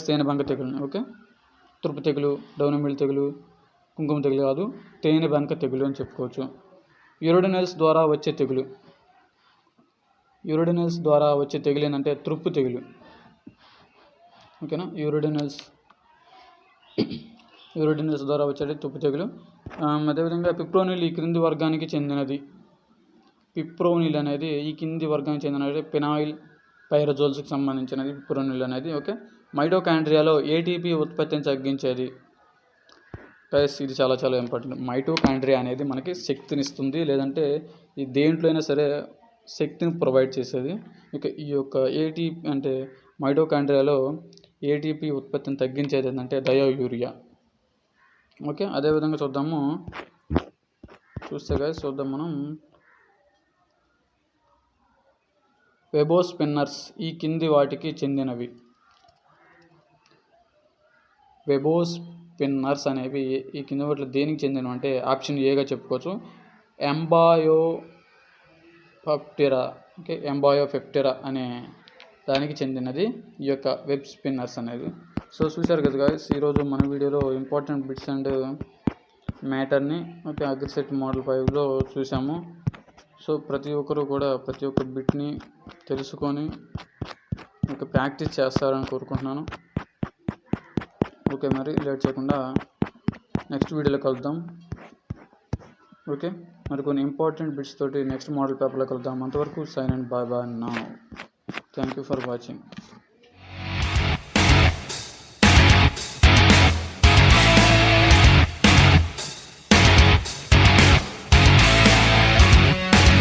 S1: తేనెబంక తెగులు. ఓకే, తురుపు తెగులు, డౌనమిల్ తెగులు, కుంకుమ తెగులు కాదు, తేనెబంక తెగులు అని చెప్పుకోవచ్చు. యూరోడినల్స్ ద్వారా వచ్చే తెగులు. యూరోడినల్స్ ద్వారా వచ్చే తెగులు ఏంటంటే తురుపు తెగులు. ఓకేనా, యూరోడినల్స్ ద్వారా వచ్చేది తుప్పు తెగులు. అదేవిధంగా పిప్రోనిల్ ఈ క్రింది వర్గానికి చెందినది. పిప్రోనిల్ అనేది ఈ కింది వర్గానికి చెందినది. ఫినాయిల్ పైరజోల్స్కి సంబంధించినది పిప్రోనిల్ అనేది. ఓకే, మైటోకాండ్రియాలో ఏటీపీ ఉత్పత్తిని తగ్గించేది. ఇది చాలా చాలా ఇంపార్టెంట్. మైటోకాండ్రియా అనేది మనకి శక్తినిస్తుంది, లేదంటే ఈ దేంట్లో అయినా సరే శక్తిని ప్రొవైడ్ చేసేది. ఇక ఈ యొక్క ఏటీపీ అంటే మైటోకాండ్రియాలో ఏటీపీ ఉత్పత్తిని తగ్గించేది ఏంటంటే థయోయూరియా. ఓకే, అదేవిధంగా చూద్దాం మనం వెబోస్పిన్నర్స్ ఈ కింది వాటికి చెందినవి. వెబోస్పిన్నర్స్ అనేవి ఈ కింది వాటిలో దేనికి చెందినవి అంటే ఆప్షన్ ఏగా చెప్పుకోవచ్చు, ఎంబాయోఫెప్టెరా. ఓకే, ఎంబాయోఫెప్టెరా అనే దానికి చెందినది ఈ యొక్క వెబ్ స్పిన్నర్స్ అనేది. సో చూశారు కదా గాయ్స్, ఈరోజు మన వీడియోలో ఇంపార్టెంట్ బిట్స్ అండ్ మ్యాటర్ని ఓకే అగ్రిసెట్ మోడల్ 5లో చూసాము. సో ప్రతి ఒక్కరు కూడా ప్రతి ఒక్క బిట్ని తెలుసుకొని ఓకే ప్రాక్టీస్ చేస్తారని కోరుకుంటున్నాను. ఓకే, మరి లేట్ చేయకుండా నెక్స్ట్ వీడియోలో కలుద్దాం. ఓకే, మరి కొన్ని ఇంపార్టెంట్ బిట్స్ తోటి నెక్స్ట్ మోడల్ పేపర్లో కలుద్దాం. అంతవరకు sign and bye bye now. Thank you for watching.